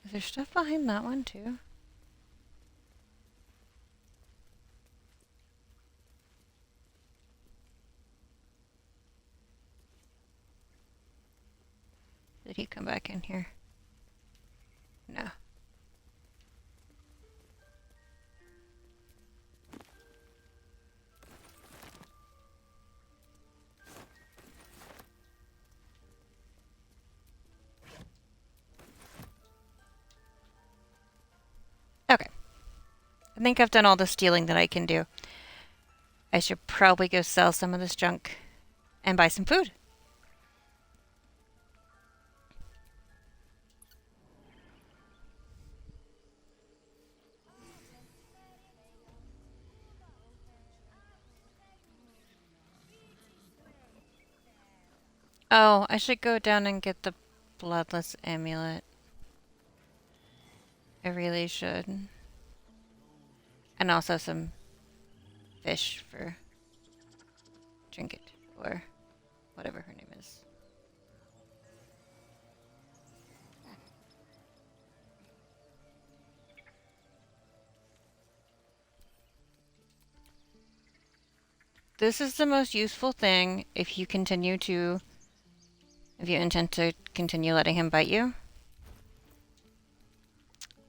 Is there stuff behind that one too? Did he come back in here? No. Okay. I think I've done all the stealing that I can do. I should probably go sell some of this junk and buy some food. Oh, I should go down and get the bloodless amulet. I really should. And also some fish for Trinket, or whatever her name is. This is the most useful thing if you intend to continue letting him bite you.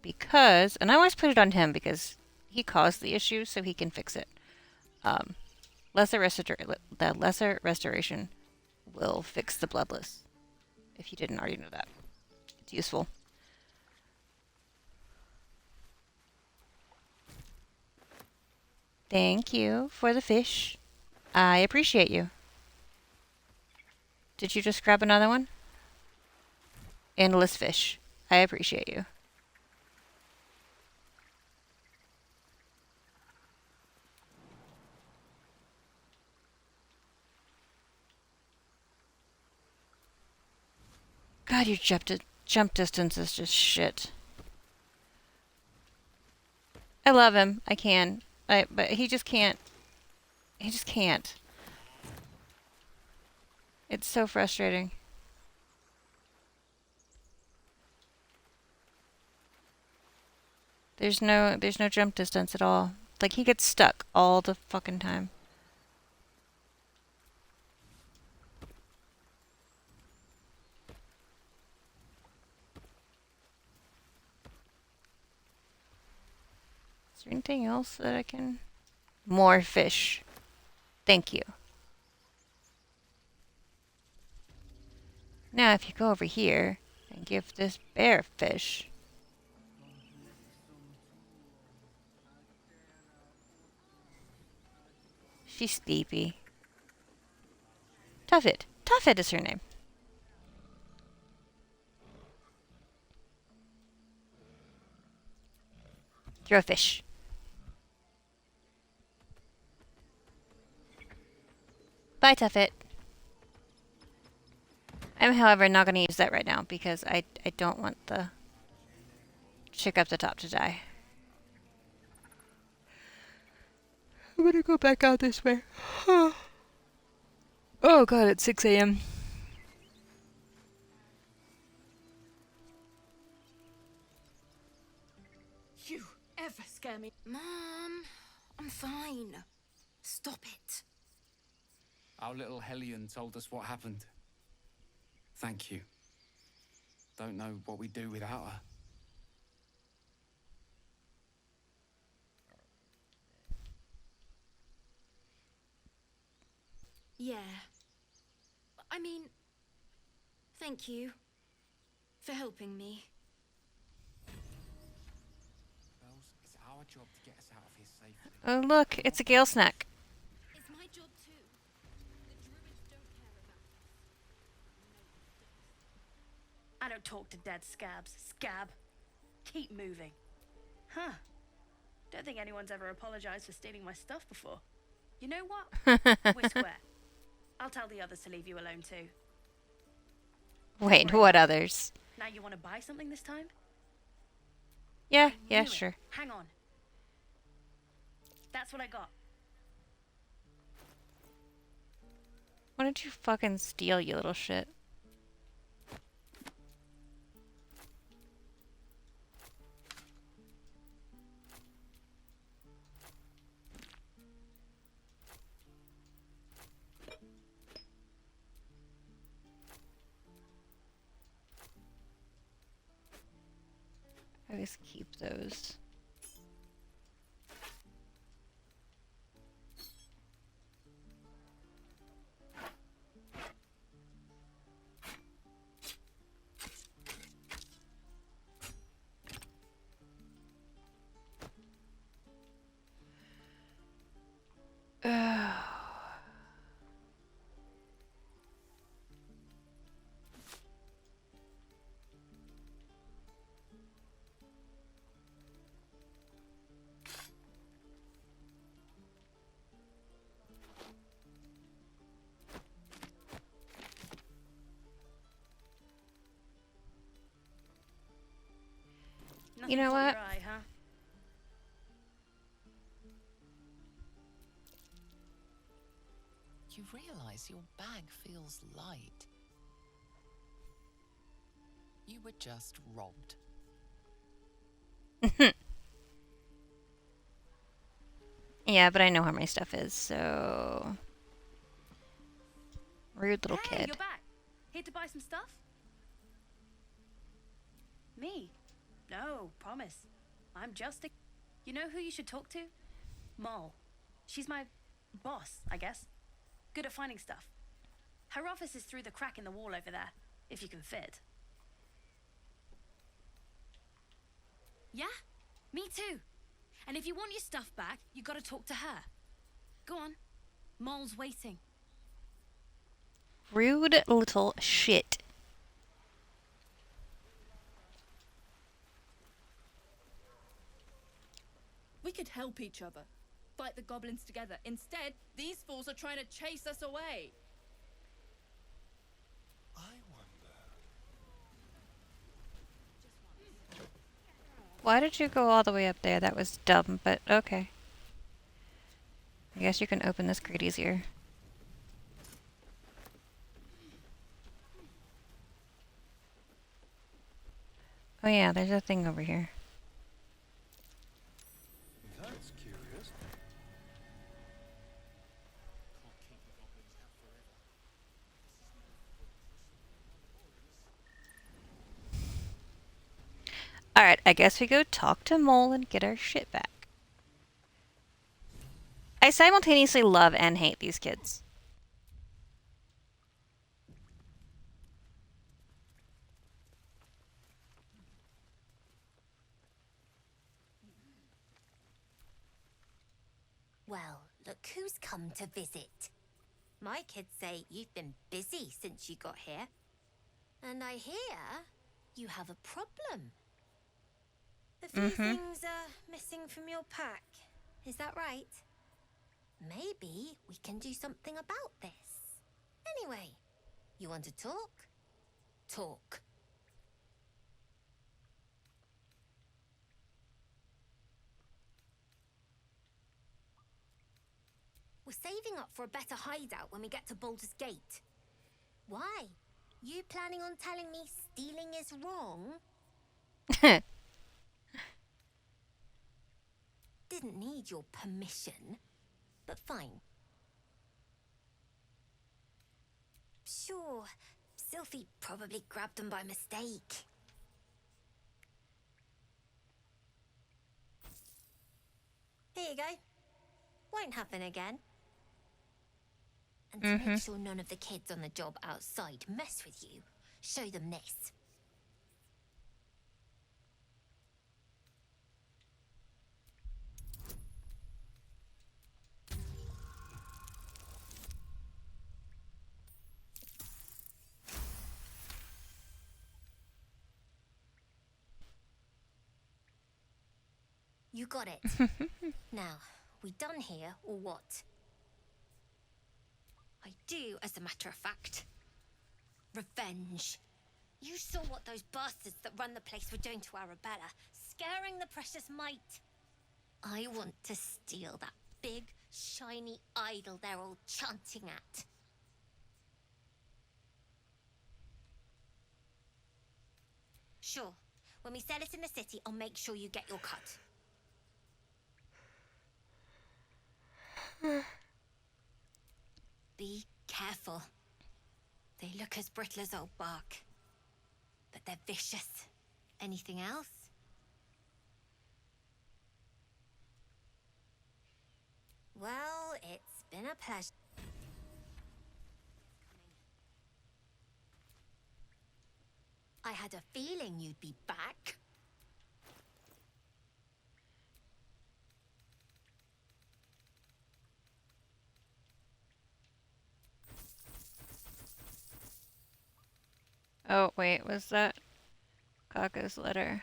Because, and I always put it on him because he caused the issue, so he can fix it. The lesser restoration will fix the bloodless. If you didn't already know that, it's useful. Thank you for the fish. I appreciate you. Did you just grab another one? Endless fish. I appreciate you. God, your jump distance is just shit. I love him. I can. But he just can't. He just can't. It's so frustrating. There's no jump distance at all. Like, he gets stuck all the fucking time. Is there anything else that I can... More fish. Thank you. Now, if you go over here and give this bear fish... She's sleepy. Tuffet. Tuffet is her name. Throw a fish. Bye, Tuffet. I'm, however, not going to use that right now because I don't want the chick up the top to die. I'm going to go back out this way. Oh god, it's 6 a.m. You ever scare me? Mom, I'm fine. Stop it. Our little hellion told us what happened. Thank you. Don't know what we'd do without her. Yeah. I mean, thank you for helping me. Bells, it's our job to get us out of here safely. Oh look, it's a Gale snack. It's my job too. The druids don't care about us. I don't talk to dead scabs. Scab. Keep moving. Huh. Don't think anyone's ever apologized for stealing my stuff before. You know what? We're square. I'll tell the others to leave you alone too. Wait, what others? Now you want to buy something this time? Yeah, I yeah, knew it. sure. Hang on. That's what I got. Why don't you fucking steal, you little shit? I just keep those. You know what? Your eye, huh? You realize your bag feels light. You were just robbed. Yeah, but I know how my stuff is, so... Rude little Hey, kid. you're back. Here to buy some stuff? Me? No, promise. I'm just a... You know who you should talk to? Moll. She's my boss, I guess. Good at finding stuff. Her office is through the crack in the wall over there, if you can fit. Yeah? Me too. And if you want your stuff back, you gotta talk to her. Go on. Moll's waiting. Rude little shit. We could help each other. Fight the goblins together. Instead, these fools are trying to chase us away. Why did you go all the way up there? That was dumb, but okay. I guess you can open this crate easier. Oh yeah, there's a thing over here. That's curious. Alright, I guess we go talk to Mole and get our shit back. I simultaneously love and hate these kids. Well, look who's come to visit. My kids say you've been busy since you got here. And I hear you have a problem. A few things are missing from your pack. Is that right? Maybe we can do something about this. Anyway, you want to talk? Talk. We're saving up for a better hideout when we get to Baldur's Gate. Why? You planning on telling me stealing is wrong? Didn't need your permission, but fine. Sure, Sylphie probably grabbed them by mistake. Here you go. Won't happen again. And to make sure none of the kids on the job outside mess with you, show them this. You got it. Now, we done here or what? I do, as a matter of fact. Revenge. You saw what those bastards that run the place were doing to Arabella, scaring the precious mite. I want to steal that big, shiny idol they're all chanting at. Sure. When we sell it in the city, I'll make sure you get your cut. Be careful. They look as brittle as old bark. But they're vicious. Anything else? Well, it's been a pleasure. I had a feeling you'd be back. Oh, wait, was that Kaka's letter?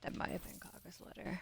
That might have been Kaka's letter.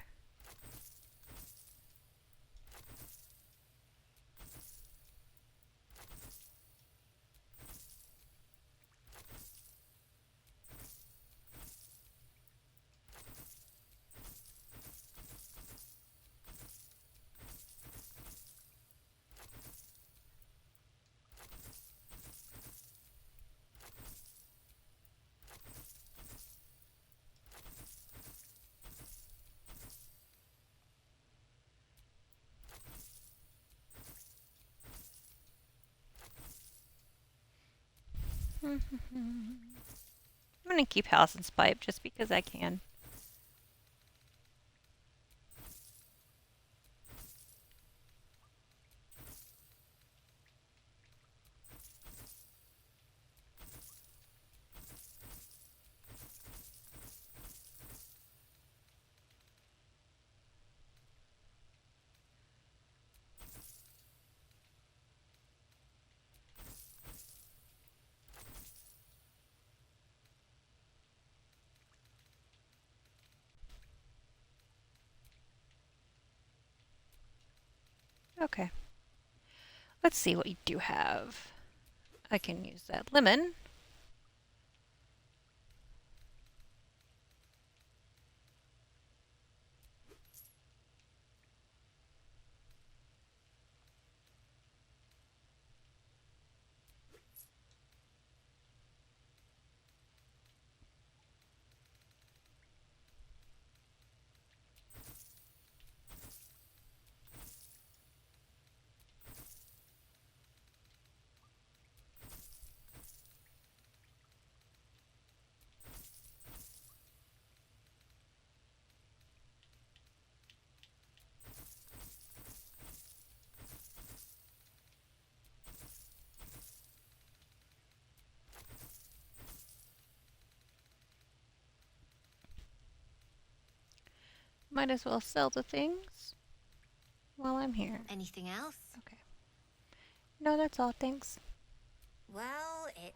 I'm gonna keep Hallison's pipe just because I can. Okay. Let's see what you do have. I can use that lemon. Might as well sell the things while I'm here. Anything else? Okay. No, that's all. Thanks. Well, it.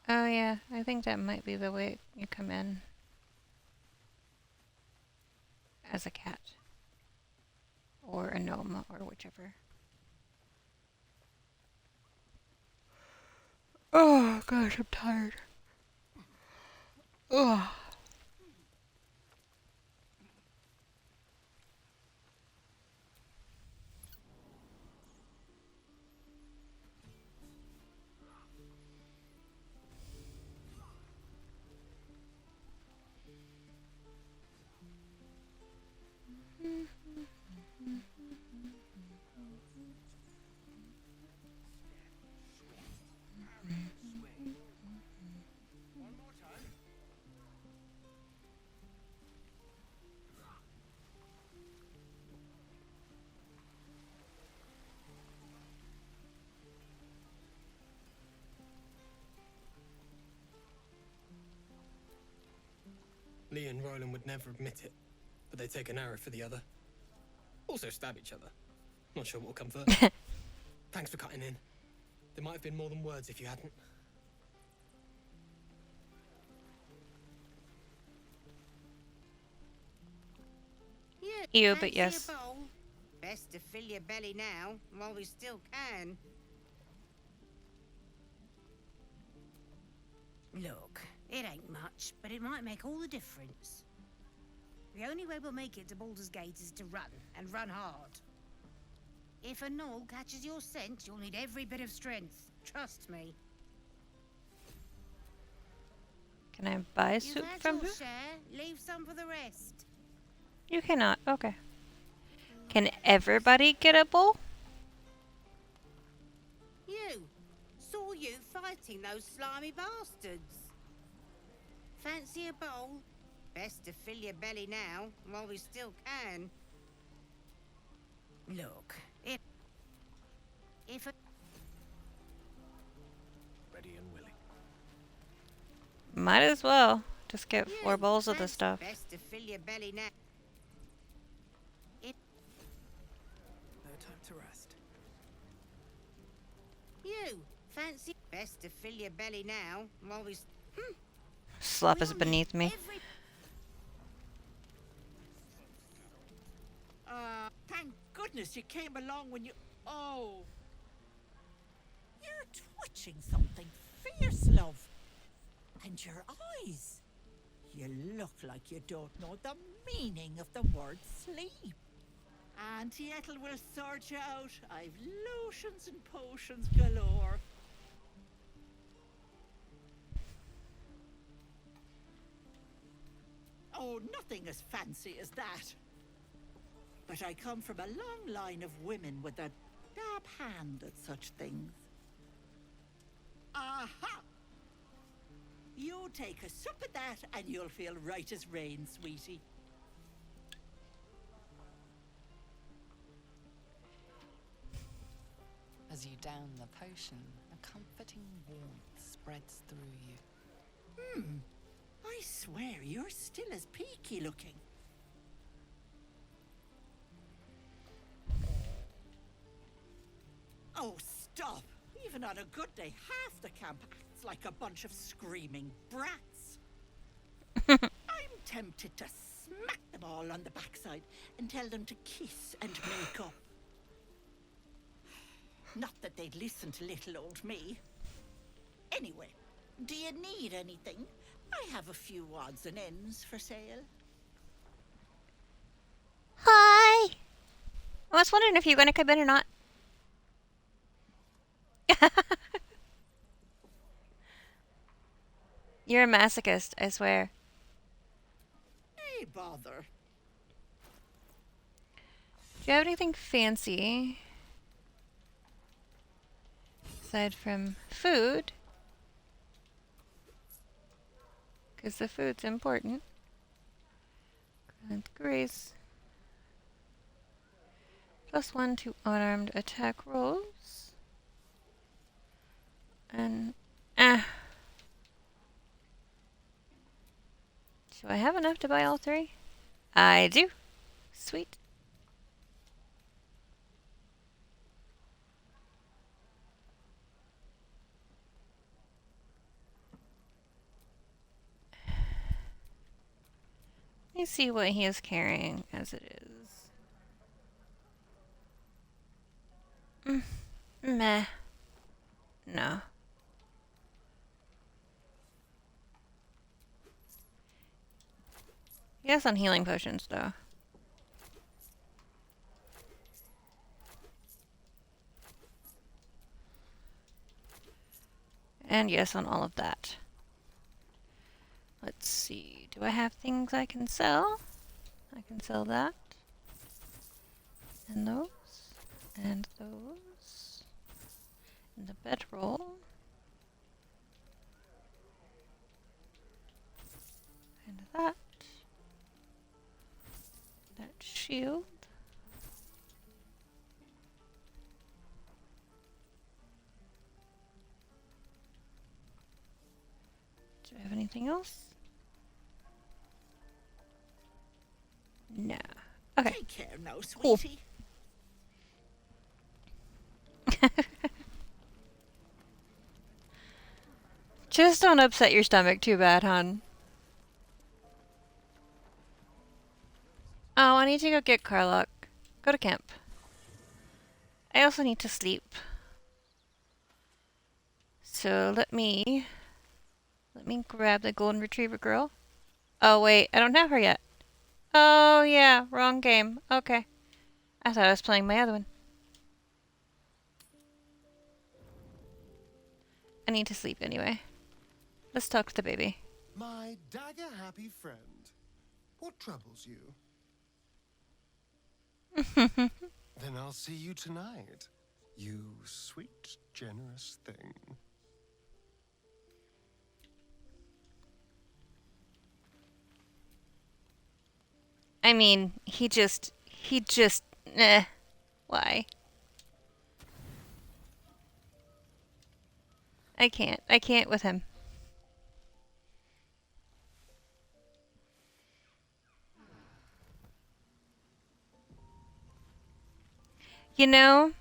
Oh yeah, I think that might be the way you come in. As a cat. Or a gnome, or whichever. Oh gosh, I'm tired. Ugh. Lee and Roland would never admit it, but they take an arrow for the other. Also stab each other. Not sure what will come first. Thanks for cutting in. There might have been more than words if you hadn't. Ew, but yes. Best to fill your belly now, while we still can. Look, it ain't much, but it might make all the difference. The only way we'll make it to Baldur's Gate is to run, and run hard. If a gnoll catches your scent, you'll need every bit of strength. Trust me. Can I buy soup from her? Share, leave some for the rest. You cannot. Okay. Can everybody get a bowl? You! Saw you fighting those slimy bastards. Fancy a bowl? Best to fill your belly now, while we still can. Look, if a... Ready and willing. Might as well. Just get 4 bowls of this stuff. Best to fill your belly now. No time to rest. You! Fancy... Best to fill your belly now, while we... Sloth is beneath me. Thank goodness you came along when you... Oh. You're twitching something fierce, love. And your eyes. You look like you don't know the meaning of the word sleep. Auntie Ethel will sort you out. I've lotions and potions galore. Oh, nothing as fancy as that. But I come from a long line of women with a dab hand at such things. Aha! You take a sup of that and you'll feel right as rain, sweetie. As you down the potion, a comforting warmth spreads through you. I swear you're still as peaky looking. Oh, stop! Even on a good day, half the camp acts like a bunch of screaming brats. I'm tempted to smack them all on the backside and tell them to kiss and make up. Not that they'd listen to little old me. Anyway, do you need anything? I have a few odds and ends for sale. Hi! I was wondering if you were going to come in or not. You're a masochist, I swear. Hey, bother. Do you have anything fancy? aside from food, because the food's important. Grant grace. +1 to unarmed attack rolls. And do I have enough to buy all 3? I do. Sweet. Let me see what he is carrying as it is. Meh. No. He has some healing potions, though. And yes, on all of that. Let's see. Do I have things I can sell? I can sell that. And those. And those. And the bedroll. And that. That shield. Do I have anything else? No. Okay. Take care now, Cool. sweetie. Just don't upset your stomach too bad, hon. Oh, I need to go get Carlock. Go to camp. I also need to sleep. So let me grab the golden retriever girl. Oh wait, I don't have her yet. Oh yeah, wrong game. Okay. I thought I was playing my other one. I need to sleep anyway. Let's talk to the baby. My dagger-happy friend, what troubles you? Then I'll see you tonight, you sweet, generous thing. I mean, he just, why? I can't with him. You know,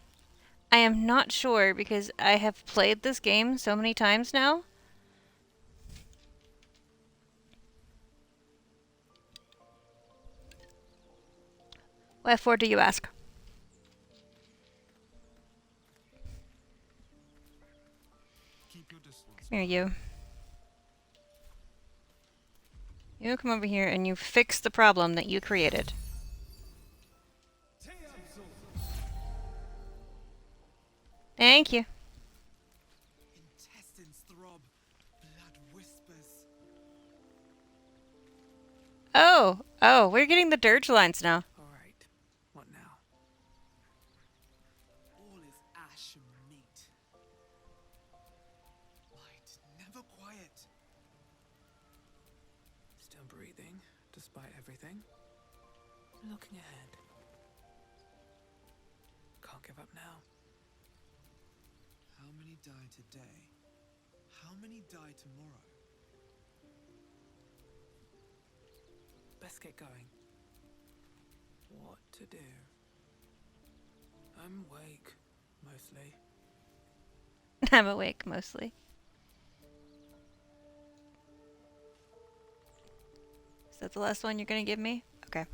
I am not sure because I have played this game so many times now. Wherefore do you ask? Keep your distance. Come here, you. You come over here and you fix the problem that you created. Thank you. Intestines throb, blood whispers. Oh, we're getting the dirge lines now. All right, what now? All is ash and meat. Light, never quiet. Still breathing, despite everything. Looking ahead. Can't give up now. How many die today? How many die tomorrow? Best get going. What to do? I'm awake, mostly. I'm awake mostly. Is that the last one you're gonna give me? Okay.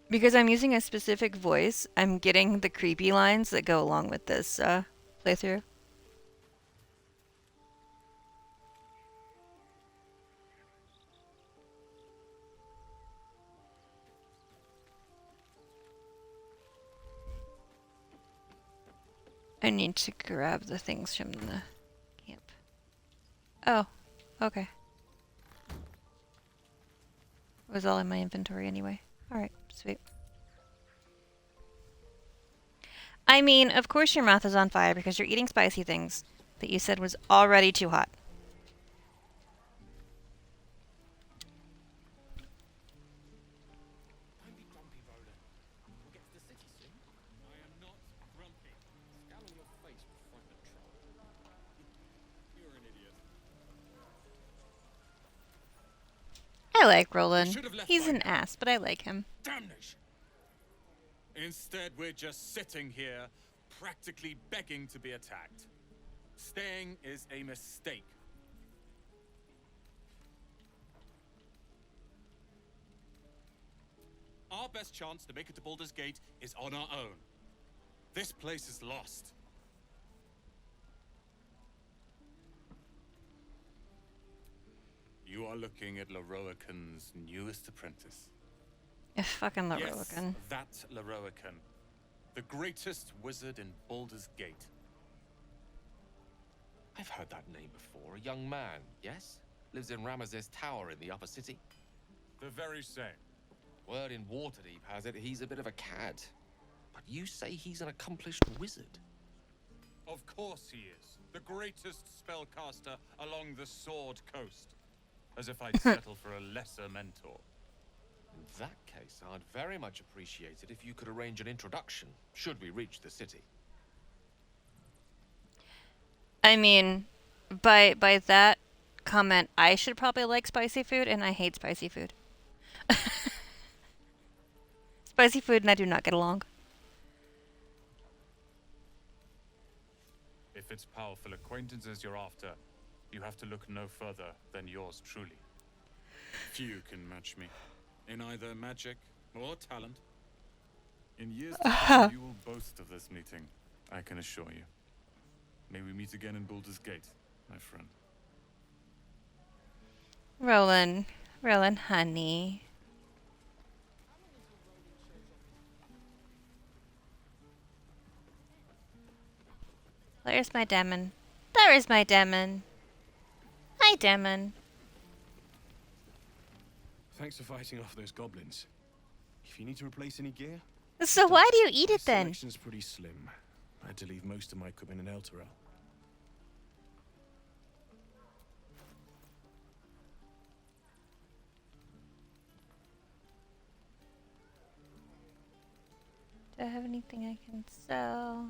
Because I'm using a specific voice, I'm getting the creepy lines that go along with this playthrough. I need to grab the things from the camp. Oh, okay. It was all in my inventory anyway. Alright, sweet. I mean, of course your mouth is on fire because you're eating spicy things that you said was already too hot. Don't be grumpy, Roland. We'll get to the city soon. I am not grumpy. Scowl on your face will frighten a troll. You're an idiot. I like We Roland. should have left He's by an now. ass, but I like him. Damnation! Instead, we're just sitting here, practically begging to be attacked. Staying is a mistake. Our best chance to make it to Baldur's Gate is on our own. This place is lost. You are looking at Leroican's newest apprentice. Fucking Yes, Leroican. that Leroican. The greatest wizard in Baldur's Gate. I've heard that name before. A young man, yes? Lives in Ramesses Tower in the upper city. The very same. Word in Waterdeep has it he's a bit of a cad. But you say he's an accomplished wizard. Of course he is. The greatest spellcaster along the Sword Coast. As if I'd settle for a lesser mentor. In that case, I'd very much appreciate it if you could arrange an introduction, should we reach the city. I mean, by that comment, I should probably like spicy food, and I hate spicy food. Spicy food and I do not get along. If it's powerful acquaintances you're after, you have to look no further than yours truly. Few can match me, in either magic or talent. In years to come, you will boast of this meeting, I can assure you. May we meet again in Baldur's Gate, my friend. Roland, honey. There's my demon. There is my demon. Hi, demon. Thanks for fighting off those goblins. If you need to replace any gear... So why do you eat it then? Selection's pretty slim. I had to leave most of my equipment in Elturel. Do I have anything I can sell?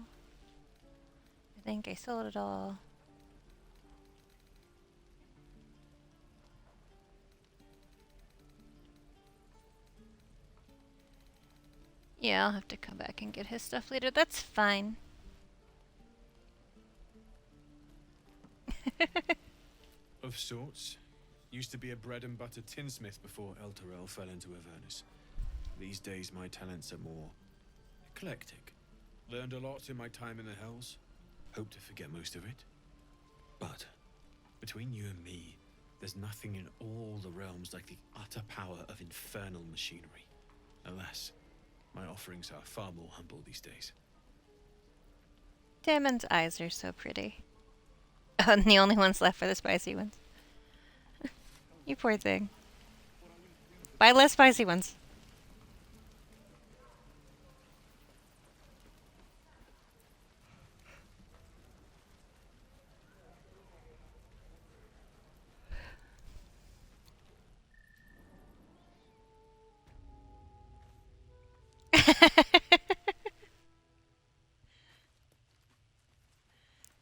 I think I sold it all. Yeah, I'll have to come back and get his stuff later. That's fine. Of sorts. Used to be a bread and butter tinsmith before Elturel fell into Avernus. These days my talents are more eclectic. Learned a lot in my time in the Hells. Hope to forget most of it. But between you and me, there's nothing in all the realms like the utter power of infernal machinery. Alas, my offerings are far more humble these days. Damon's eyes are so pretty. Oh, and the only ones left are the spicy ones. You poor thing. Buy less spicy ones.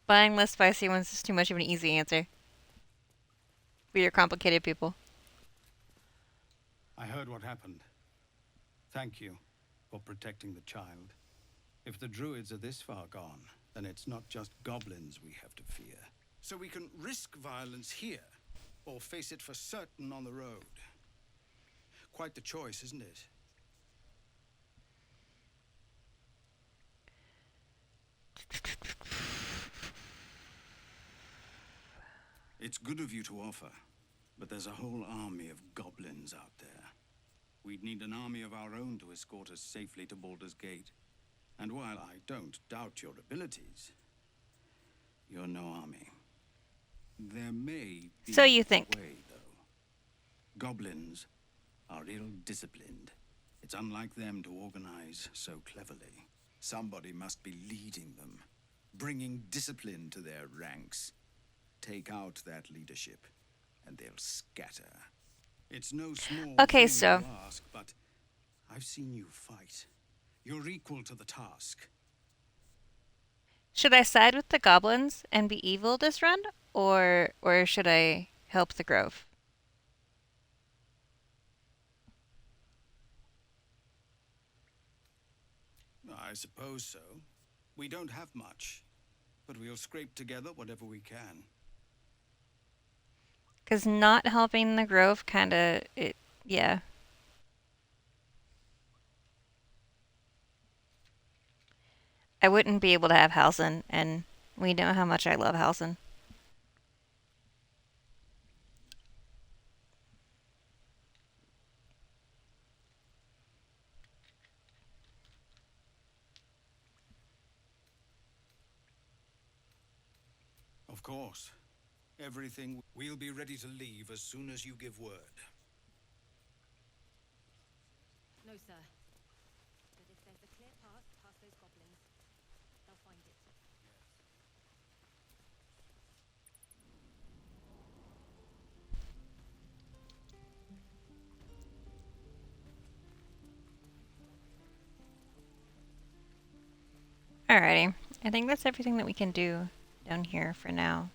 Buying less spicy ones is too much of an easy answer. For your complicated people. I heard what happened. Thank you for protecting the child. If the druids are this far gone, then it's not just goblins we have to fear. So we can risk violence here, or face it for certain on the road. Quite the choice, isn't it? It's good of you to offer, but there's a whole army of goblins out there. We'd need an army of our own to escort us safely to Baldur's Gate. And while I don't doubt your abilities, you're no army. There may be So you think. a way, though. Goblins are ill-disciplined. It's unlike them to organize so cleverly. Somebody must be leading them, bringing discipline to their ranks. Take out that leadership, and they'll scatter. It's no small Okay, thing so to ask, but I've seen you fight. You're equal to the task. should I side with the goblins and be evil this run, or should I help the grove? I suppose so. We don't have much, but we'll scrape together whatever we can. Because not helping the grove yeah. I wouldn't be able to have Halsin, and we know how much I love Halsin. Of course. Everything. We'll be ready to leave as soon as you give word. No, sir. But if there's a clear path past those goblins, they'll find it. Alrighty. I think that's everything that we can do down here for now.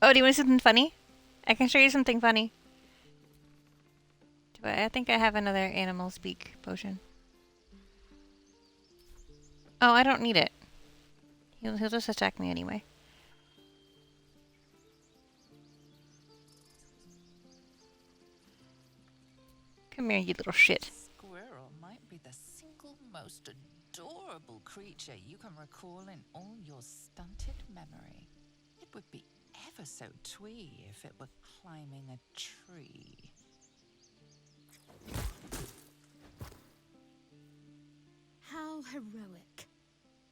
Oh, do you want something funny? I can show you something funny. I think I have another animal speak potion. Oh, I don't need it. He'll just attack me anyway. Come here, you little shit. Squirrel might be the single most adorable creature you can recall in all your stunted memory. It would be ever so twee if it were climbing a tree. How heroic.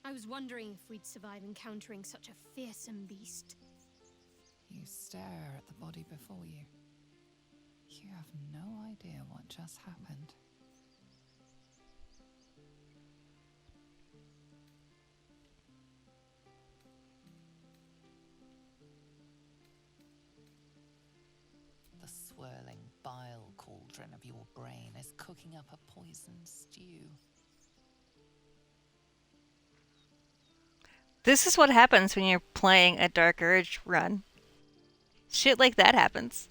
I was wondering if we'd survive encountering such a fearsome beast. You stare at the body before you. You have no idea what just happened. The swirling bile cauldron of your brain is cooking up a poisoned stew. This is what happens when you're playing a Dark Urge run. Shit like that happens.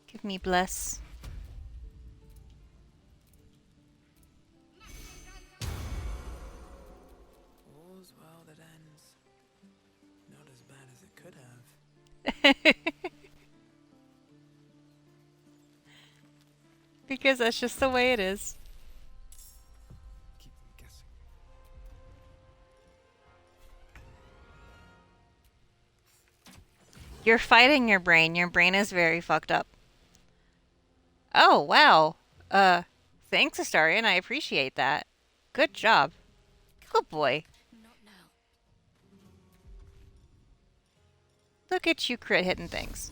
Give me bless. All's well that ends. Not as bad as it could have. Because that's just the way it is. Keep them guessing. You're fighting your brain. Your brain is very fucked up. Oh, wow. Thanks, Astarion. I appreciate that. Good job. Good boy. Look at you crit hitting things.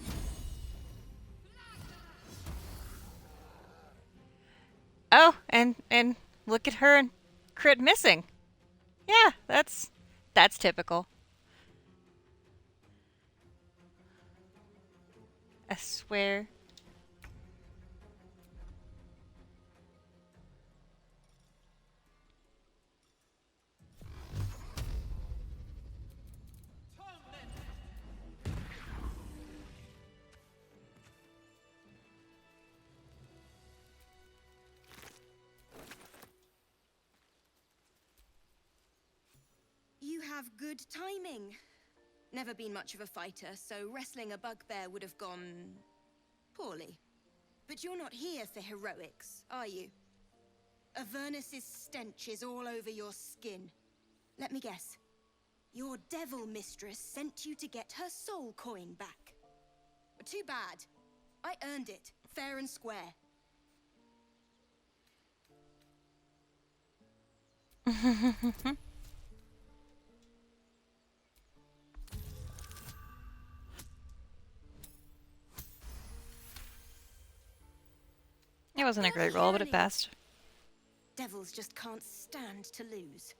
Oh, and look at her and crit missing. Yeah, that's typical. I swear. You have good timing. Never been much of a fighter, so wrestling a bugbear would have gone poorly. But you're not here for heroics, are you? Avernus's stench is all over your skin. Let me guess. Your devil mistress sent you to get her soul coin back. Too bad. I earned it, fair and square. It wasn't a great roll, but it passed. Devils just can't stand to lose.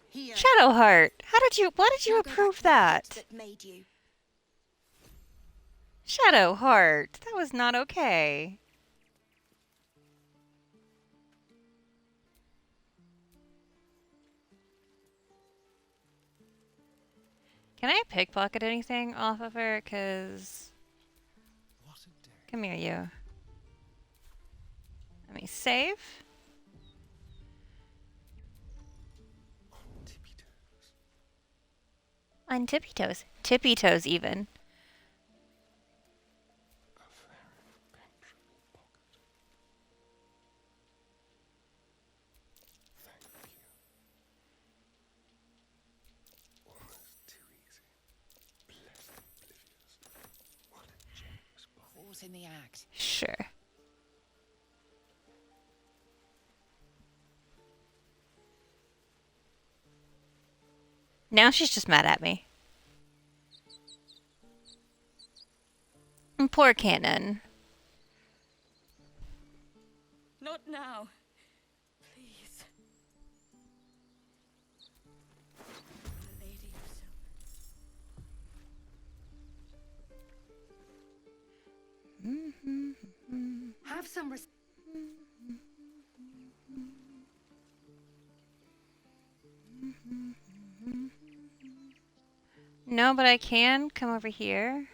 Here. Shadowheart! Why did you approve that? That made you. Shadowheart! That was not okay. Can I pickpocket anything off of her? Cause... Come here, you. Let me save. On tippy toes. Tippy toes, even. Caught in the act. Sure. Now she's just mad at me. And poor Cannon. Not now. Please. Lady Have some No, but I can come over here.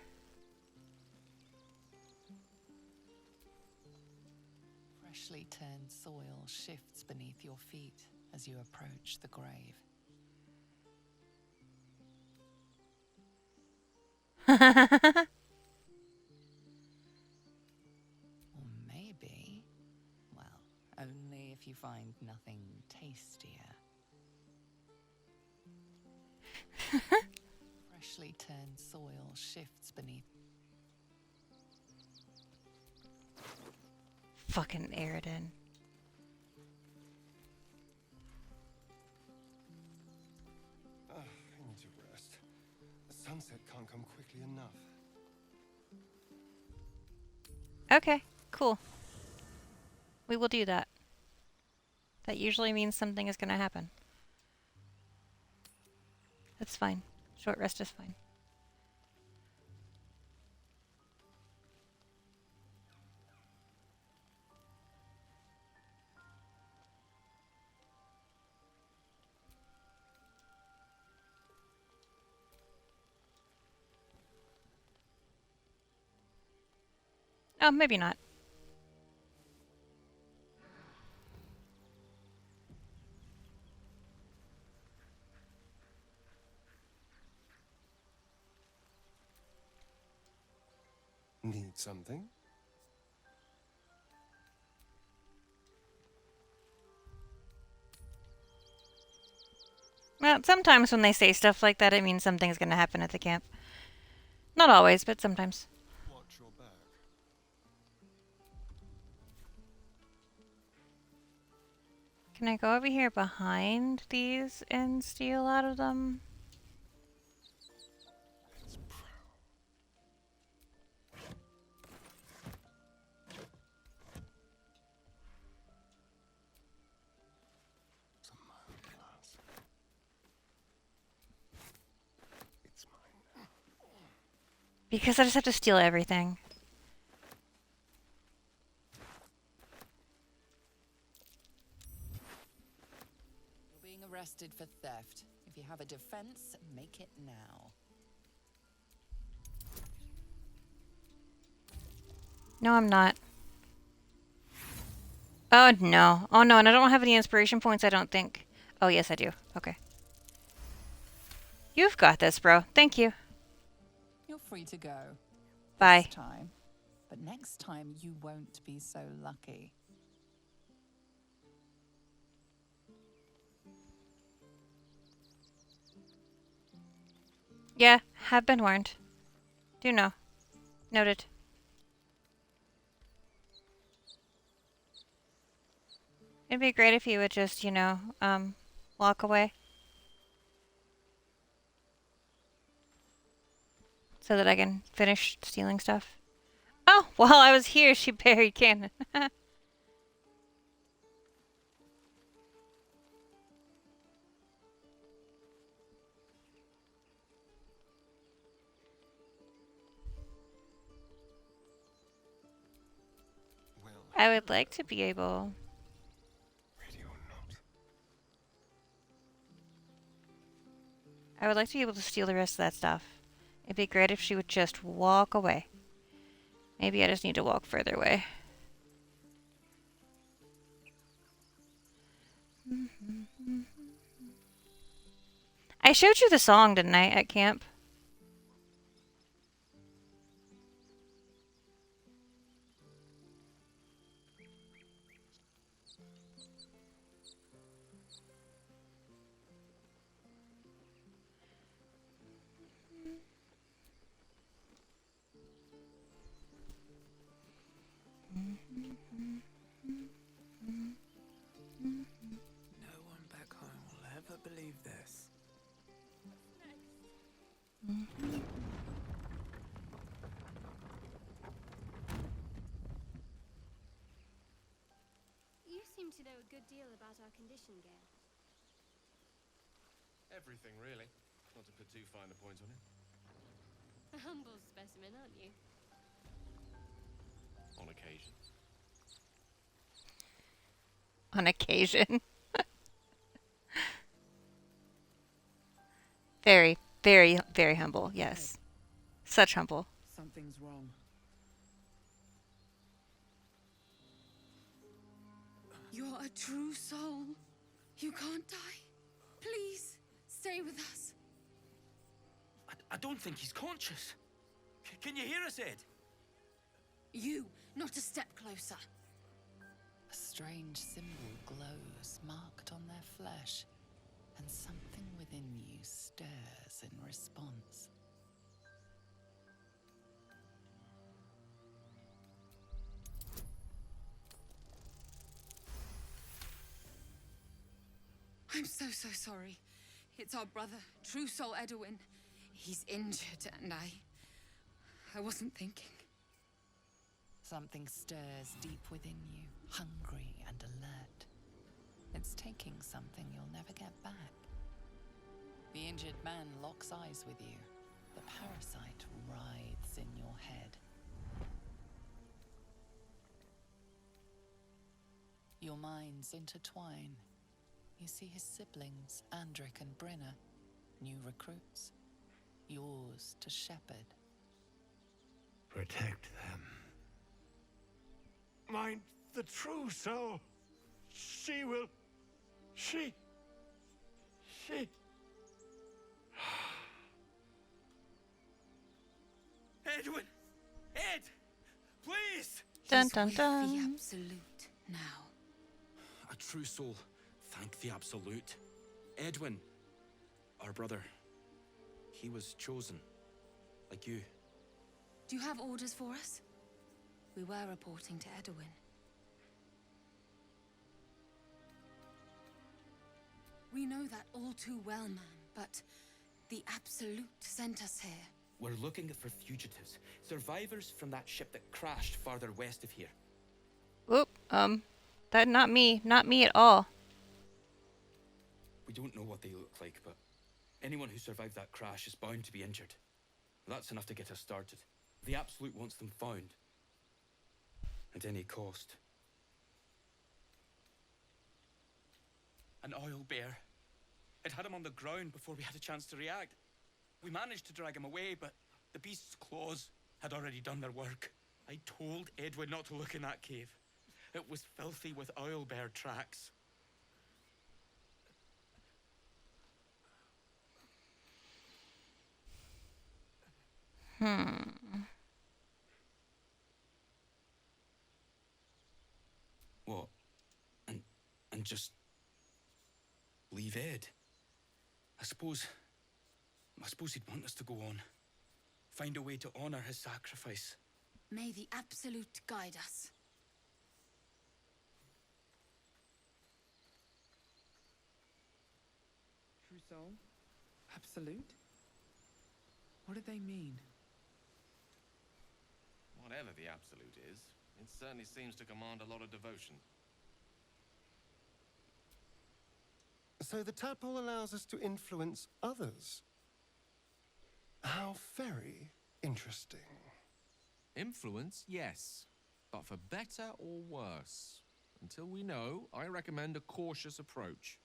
Freshly turned soil shifts beneath your feet as you approach the grave. Or maybe, well, only if you find nothing tastier. Freshly turned soil shifts beneath. Fucking Aridin. I need to rest. The sunset can't come quickly enough. Okay, cool. We will do that. That usually means something is gonna happen. That's fine. Short rest is fine. Oh, maybe not. Need something? Well, sometimes when they say stuff like that, it means something's gonna happen at the camp. Not always, but sometimes. Watch your back. Can I go over here behind these and steal out of them? Because I just have to steal everything. You're being arrested for theft. If you have a defense, make it now. No, I'm not. Oh, no. Oh, no, and I don't have any inspiration points, I don't think. Oh, yes, I do. Okay. You've got this, bro. Thank you. You're free to go. Bye. This time. But next time you won't be so lucky. Yeah, have been warned. Do know. Noted. It'd be great if you would just, walk away. So that I can finish stealing stuff. Oh, while I was here, she buried Cannon. I would like to be able... I would like to be able to steal the rest of that stuff. It'd be great if she would just walk away. Maybe I just need to walk further away. I showed you the song, didn't I, at camp? No one back home will ever believe this. You seem to know a good deal about our condition, Gale. Everything, really. Not to put too fine a point on it. A humble specimen, aren't you? On occasion. On occasion. Very, very, very humble, yes. Such humble. Something's wrong. You're a true soul. You can't die. Please, stay with us. I don't think he's conscious. Can you hear us, Ed? You, not a step closer. A strange symbol glows, marked on their flesh, and something within you stirs in response. I'm so sorry. It's our brother, True Soul Edwin. He's injured and I wasn't thinking. Something stirs deep within you, hungry and alert. It's taking something you'll never get back. The injured man locks eyes with you. The parasite writhes in your head. Your minds intertwine. You see his siblings, Andric and Brynna, new recruits. Yours to shepherd. Protect them. Mind the true soul. She will. She. Edwin! Ed! Please! Dun dun The dun. absolute now. A true soul. Thank the absolute. Edwin, our brother, he was chosen, like you. Do you have orders for us? We were reporting to Edwin. We know that all too well, ma'am, but the Absolute sent us here. We're looking for fugitives, survivors from that ship that crashed farther west of here. Oop, that not me at all. We don't know what they look like, but anyone who survived that crash is bound to be injured. That's enough to get us started. The Absolute wants them found. At any cost. An oil bear. It had him on the ground before we had a chance to react. We managed to drag him away, but the beast's claws had already done their work. I told Edwin not to look in that cave. It was filthy with oil bear tracks. What? And just leave Ed? I suppose he'd want us to go on. Find a way to honor his sacrifice. May the Absolute guide us. True soul? Absolute? What do they mean? Whatever the absolute is, it certainly seems to command a lot of devotion. So the tadpole allows us to influence others. How very interesting. Influence, yes. But for better or worse. Until we know, I recommend a cautious approach.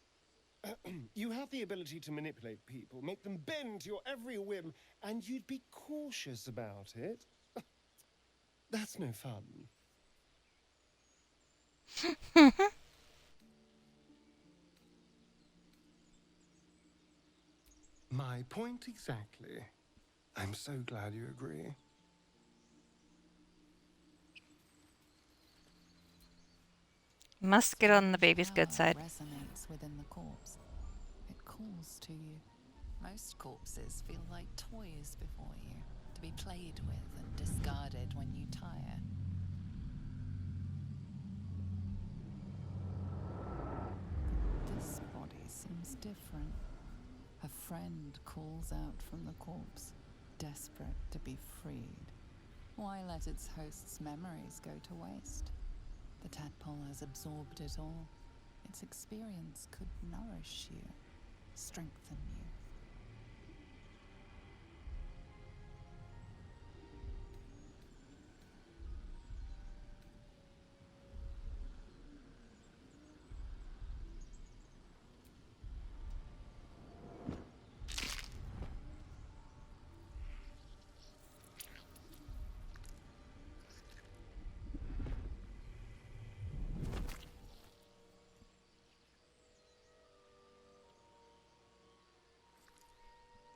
You have the ability to manipulate people, make them bend to your every whim, and you'd be cautious about it? That's no fun. My point exactly. I'm so glad you agree. Must get on the baby's good side. Resonates within the corpse. It calls to you. Most corpses feel like toys before you, to be played with and discarded when you tire. This body seems different. A friend calls out from the corpse, desperate to be freed. Why let its host's memories go to waste? The tadpole has absorbed it all. Its experience could nourish you, strengthen you.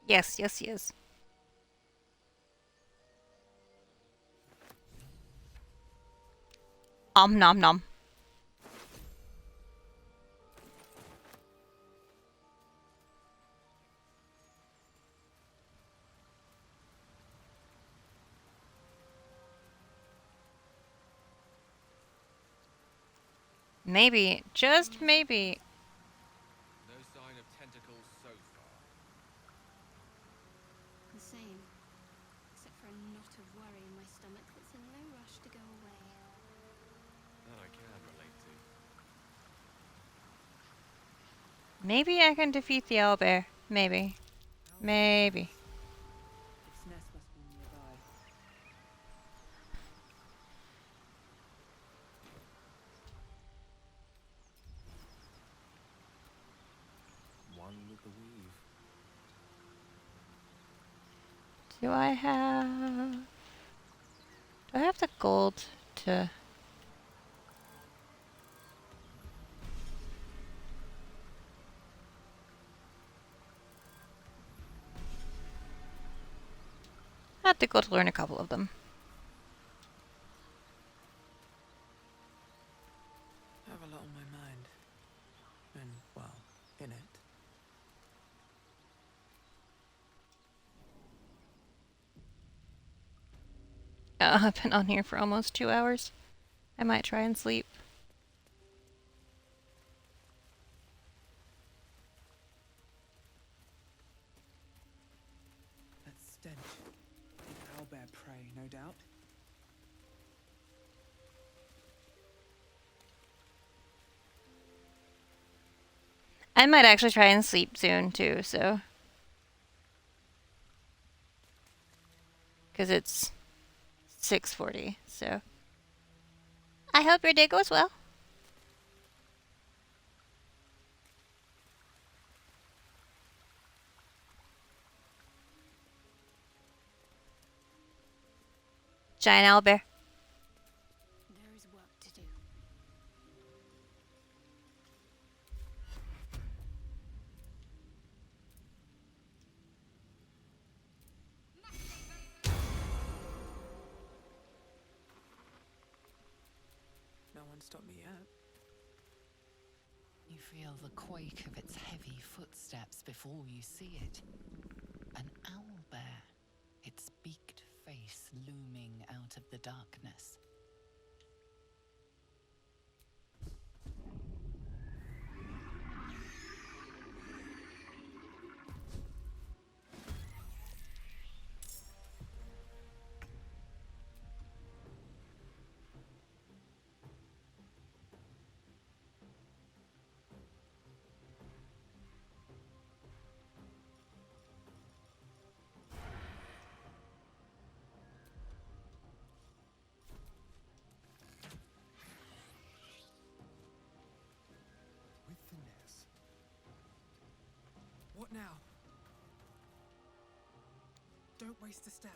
Yes, yes, yes. Nom nom. Maybe, just maybe. No sign of tentacles so far. The same. Except for a knot of worry in my stomach that's in no rush to go away. That I can relate to. Maybe I can defeat the owlbear. Maybe. Maybe. Its nest must be nearby. One with the weave. Do I have the gold to... I have to go to learn a couple of them. I have a lot on my mind. And, well, in it. I've been on here for almost 2 hours. I might try and sleep. That stench. The owlbear prey, no doubt. I might actually try and sleep soon too, so. Because it's 6:40, so. I hope your day goes well. Giant owlbear. There is work to do. won't stop me yet. You feel the quake of its heavy footsteps before you see it. An owlbear, its beaked face looming out of the darkness. With finesse. What now? Don't waste a step.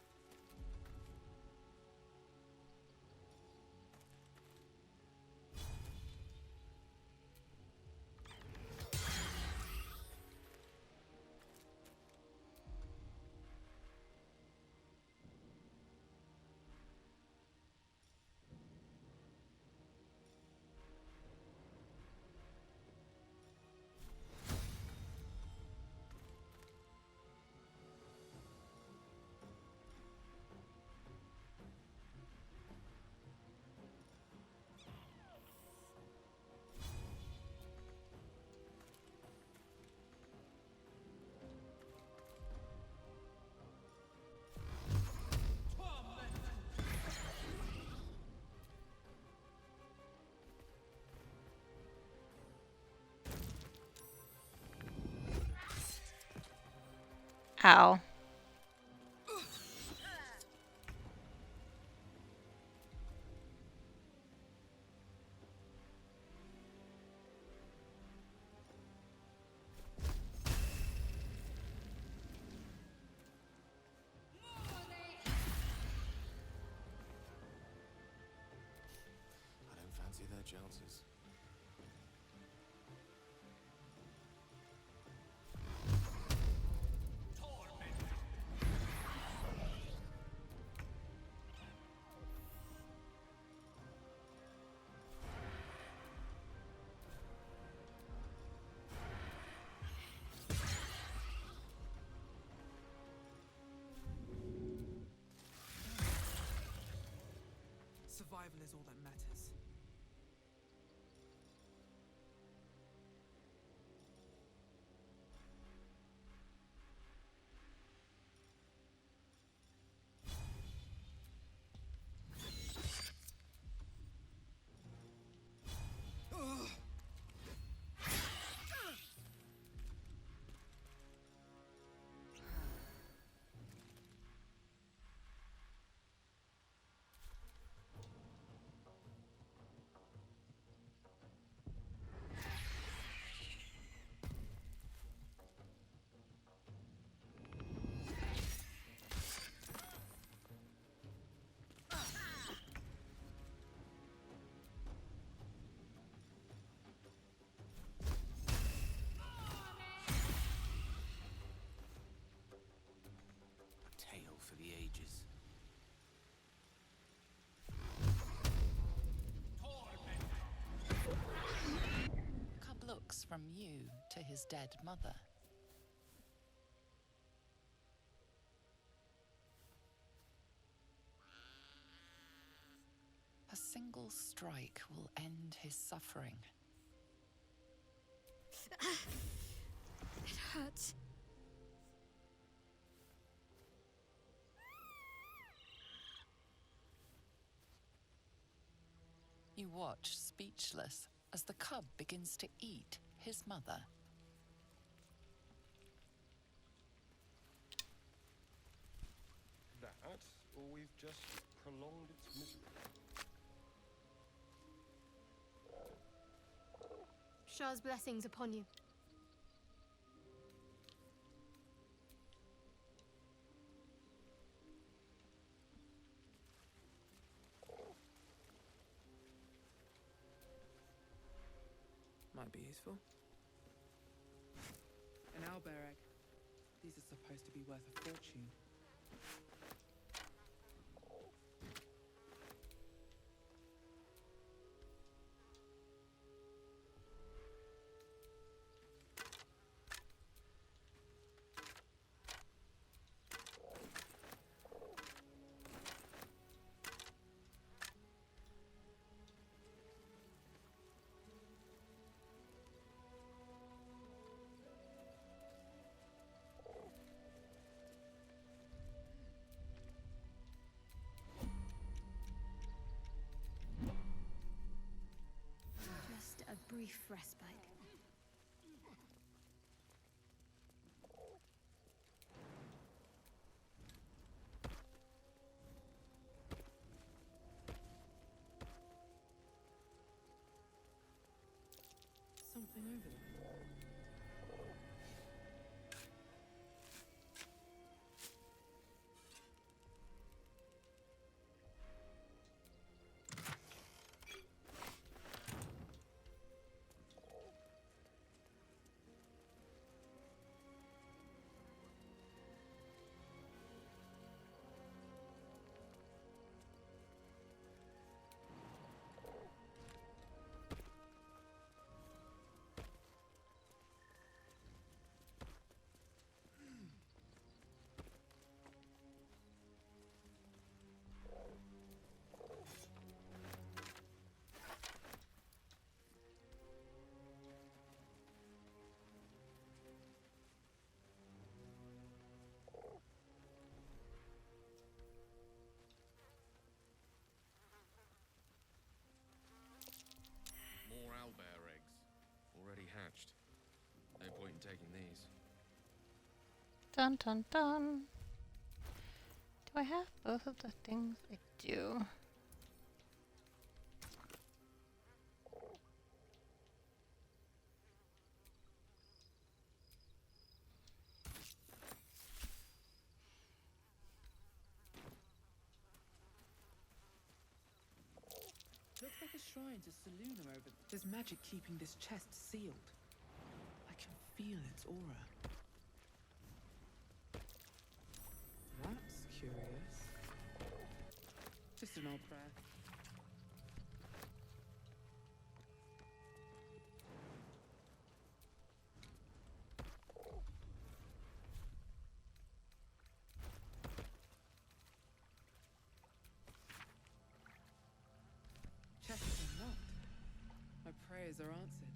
Ow. I don't fancy their chances. Survival is all that matters. A tale for the ages. Cub looks from you to his dead mother. A single strike will end his suffering. It hurts. You watch, speechless, as the cub begins to eat his mother. That, or we've just prolonged its misery. Shah's blessings upon you. Might be useful. An owlbear egg. These are supposed to be worth a fortune. brief respite. Something over there. More owlbear eggs. Already hatched. No point in taking these. Dun dun dun. Do I have both of the things? I do. Looks like a shrine to Seluna over there. There's magic keeping this chest sealed. I can feel its aura. That's curious. Just an old prayer. Chest is unlocked. My prayers are answered.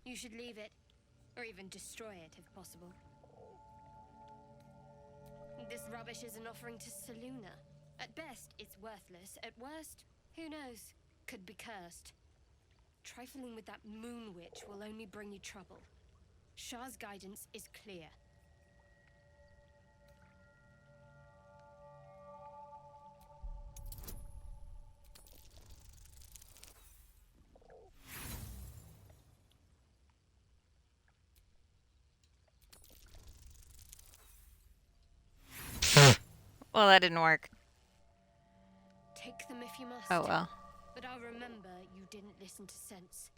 You should leave it, or even destroy it if possible. This rubbish is an offering to Seluna. At best, it's worthless. At worst, who knows? Could be cursed. Trifling with that moon witch will only bring you trouble. Shah's guidance is clear. Well, that didn't work. Take them if you must. Oh well. But I'll remember you didn't listen to sense.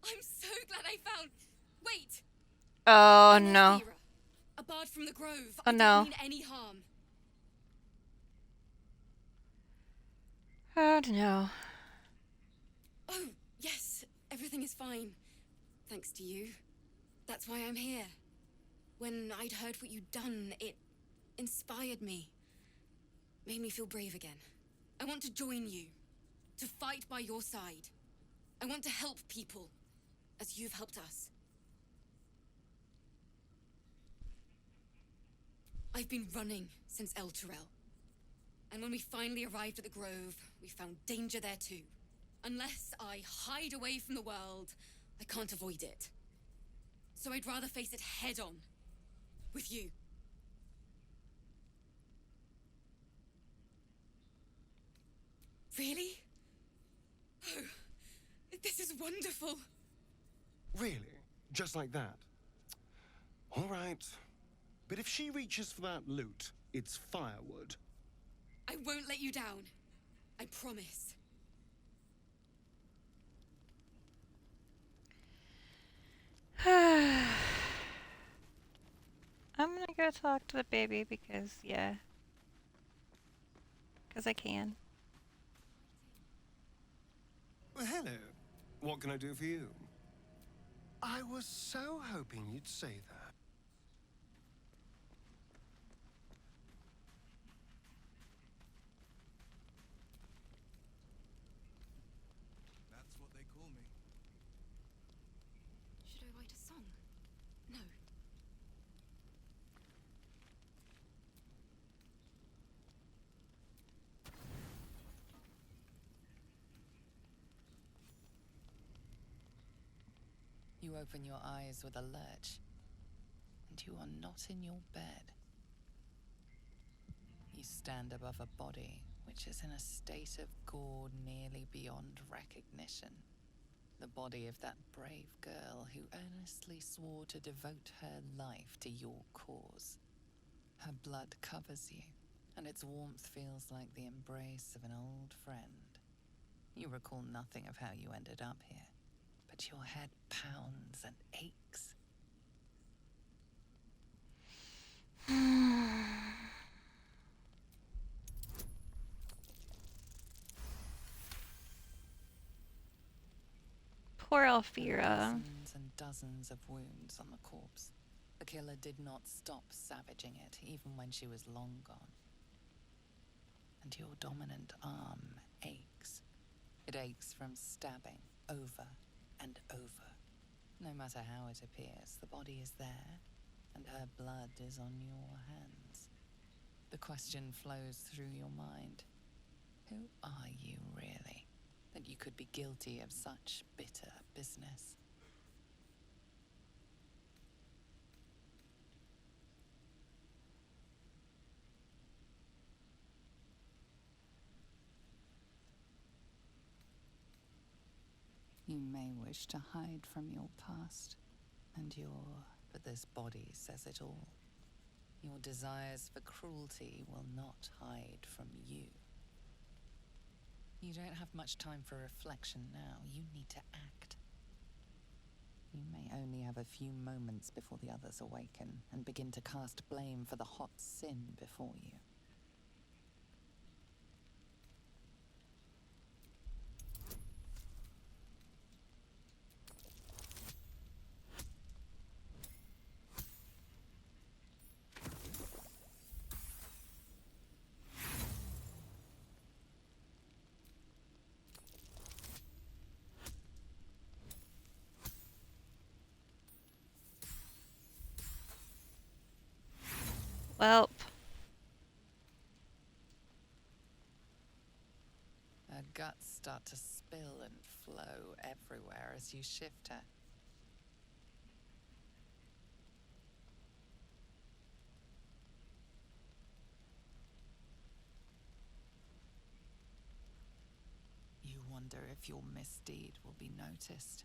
I'm so glad I found. Wait! Oh I'm no. Elvira, a bard from the Grove. Oh I no. don't mean any harm. Oh no. Oh, yes, everything is fine. Thanks to you. That's why I'm here. When I'd heard what you'd done, it inspired me. Made me feel brave again. I want to join you. To fight by your side. I want to help people. As you've helped us. I've been running since El Terrell. And when we finally arrived at the Grove, we found danger there too. Unless I hide away from the world, I can't avoid it. So I'd rather face it head on. With you. Really? Oh, this is wonderful. Really? Just like that? All right. But if she reaches for that loot, it's firewood. I won't let you down. I promise. I'm gonna go talk to the baby because, yeah. Because I can. Well, hello. What can I do for you? I was so hoping you'd say that. That's what they call me. Should I write a song? No. You open your eyes with a lurch, and you are not in your bed. You stand above a body which is in a state of gore nearly beyond recognition. The body of that brave girl who earnestly swore to devote her life to your cause. Her blood covers you, and its warmth feels like the embrace of an old friend. You recall nothing of how you ended up here, but your head pounds and aches. Poor Alfira. Dozens and dozens of wounds on the corpse. The killer did not stop savaging it, even when she was long gone. And your dominant arm aches. It aches from stabbing over and over. No matter how it appears, the body is there, and her blood is on your hands. The question flows through your mind. Who are you, really, that you could be guilty of such bitter business? You may wish to hide from your past and but this body says it all. Your desires for cruelty will not hide from you. You don't have much time for reflection now. You need to act. You may only have a few moments before the others awaken and begin to cast blame for the hot sin before you. Welp. Her guts start to spill and flow everywhere as you shift her. You wonder if your misdeed will be noticed.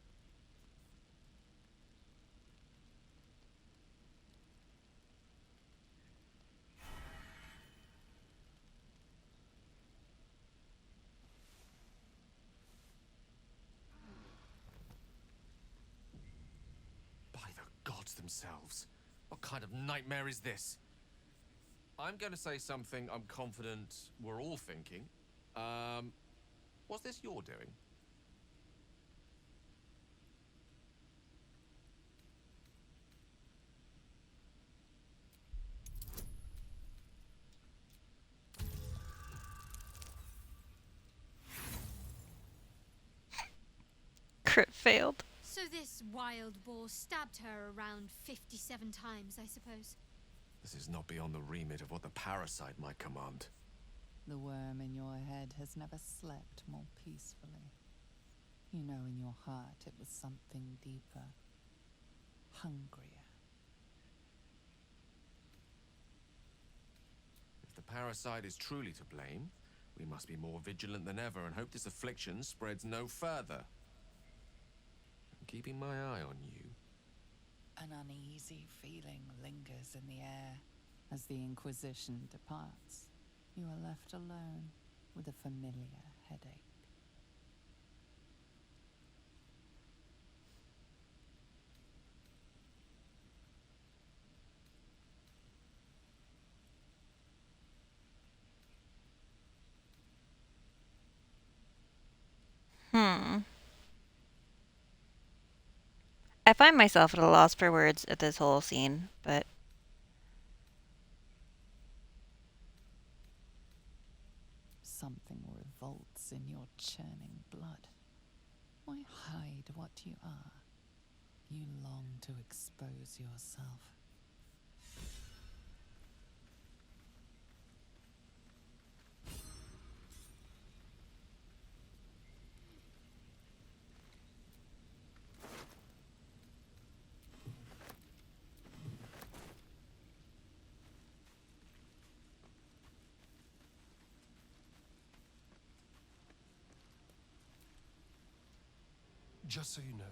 By the gods themselves. What kind of nightmare is this? I'm going to say something I'm confident we're all thinking. What's this you're doing? Crit failed. So this wild boar stabbed her around 57 times, I suppose. This is not beyond the remit of what the parasite might command. The worm in your head has never slept more peacefully. You know in your heart it was something deeper, hungrier. If the parasite is truly to blame, we must be more vigilant than ever and hope this affliction spreads no further. keeping my eye on you. An uneasy feeling lingers in the air as the Inquisition departs. You are left alone with a familiar headache. I find myself at a loss for words at this whole scene, but Something revolts in your churning blood. Why hide what you are? You long to expose yourself. Just so you know,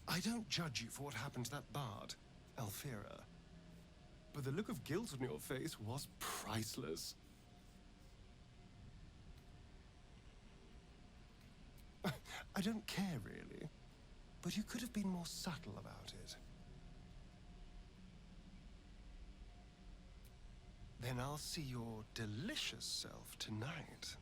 I don't judge you for what happened to that bard, Alfira. But the look of guilt on your face was priceless. I don't care, really. But you could have been more subtle about it. Then I'll see your delicious self tonight.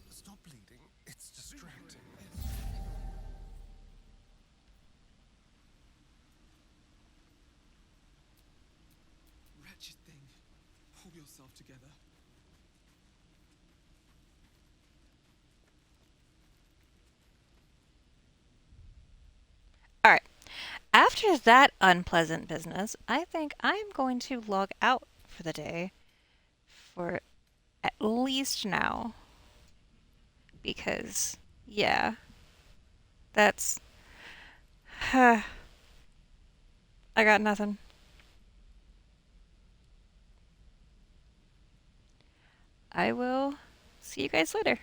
Stop bleeding. It's distracting. Wretched thing. Pull yourself together. all right. After that unpleasant business, I think I'm going to log out for the day for at least now. Because, yeah, that's. I got nothing. I will see you guys later.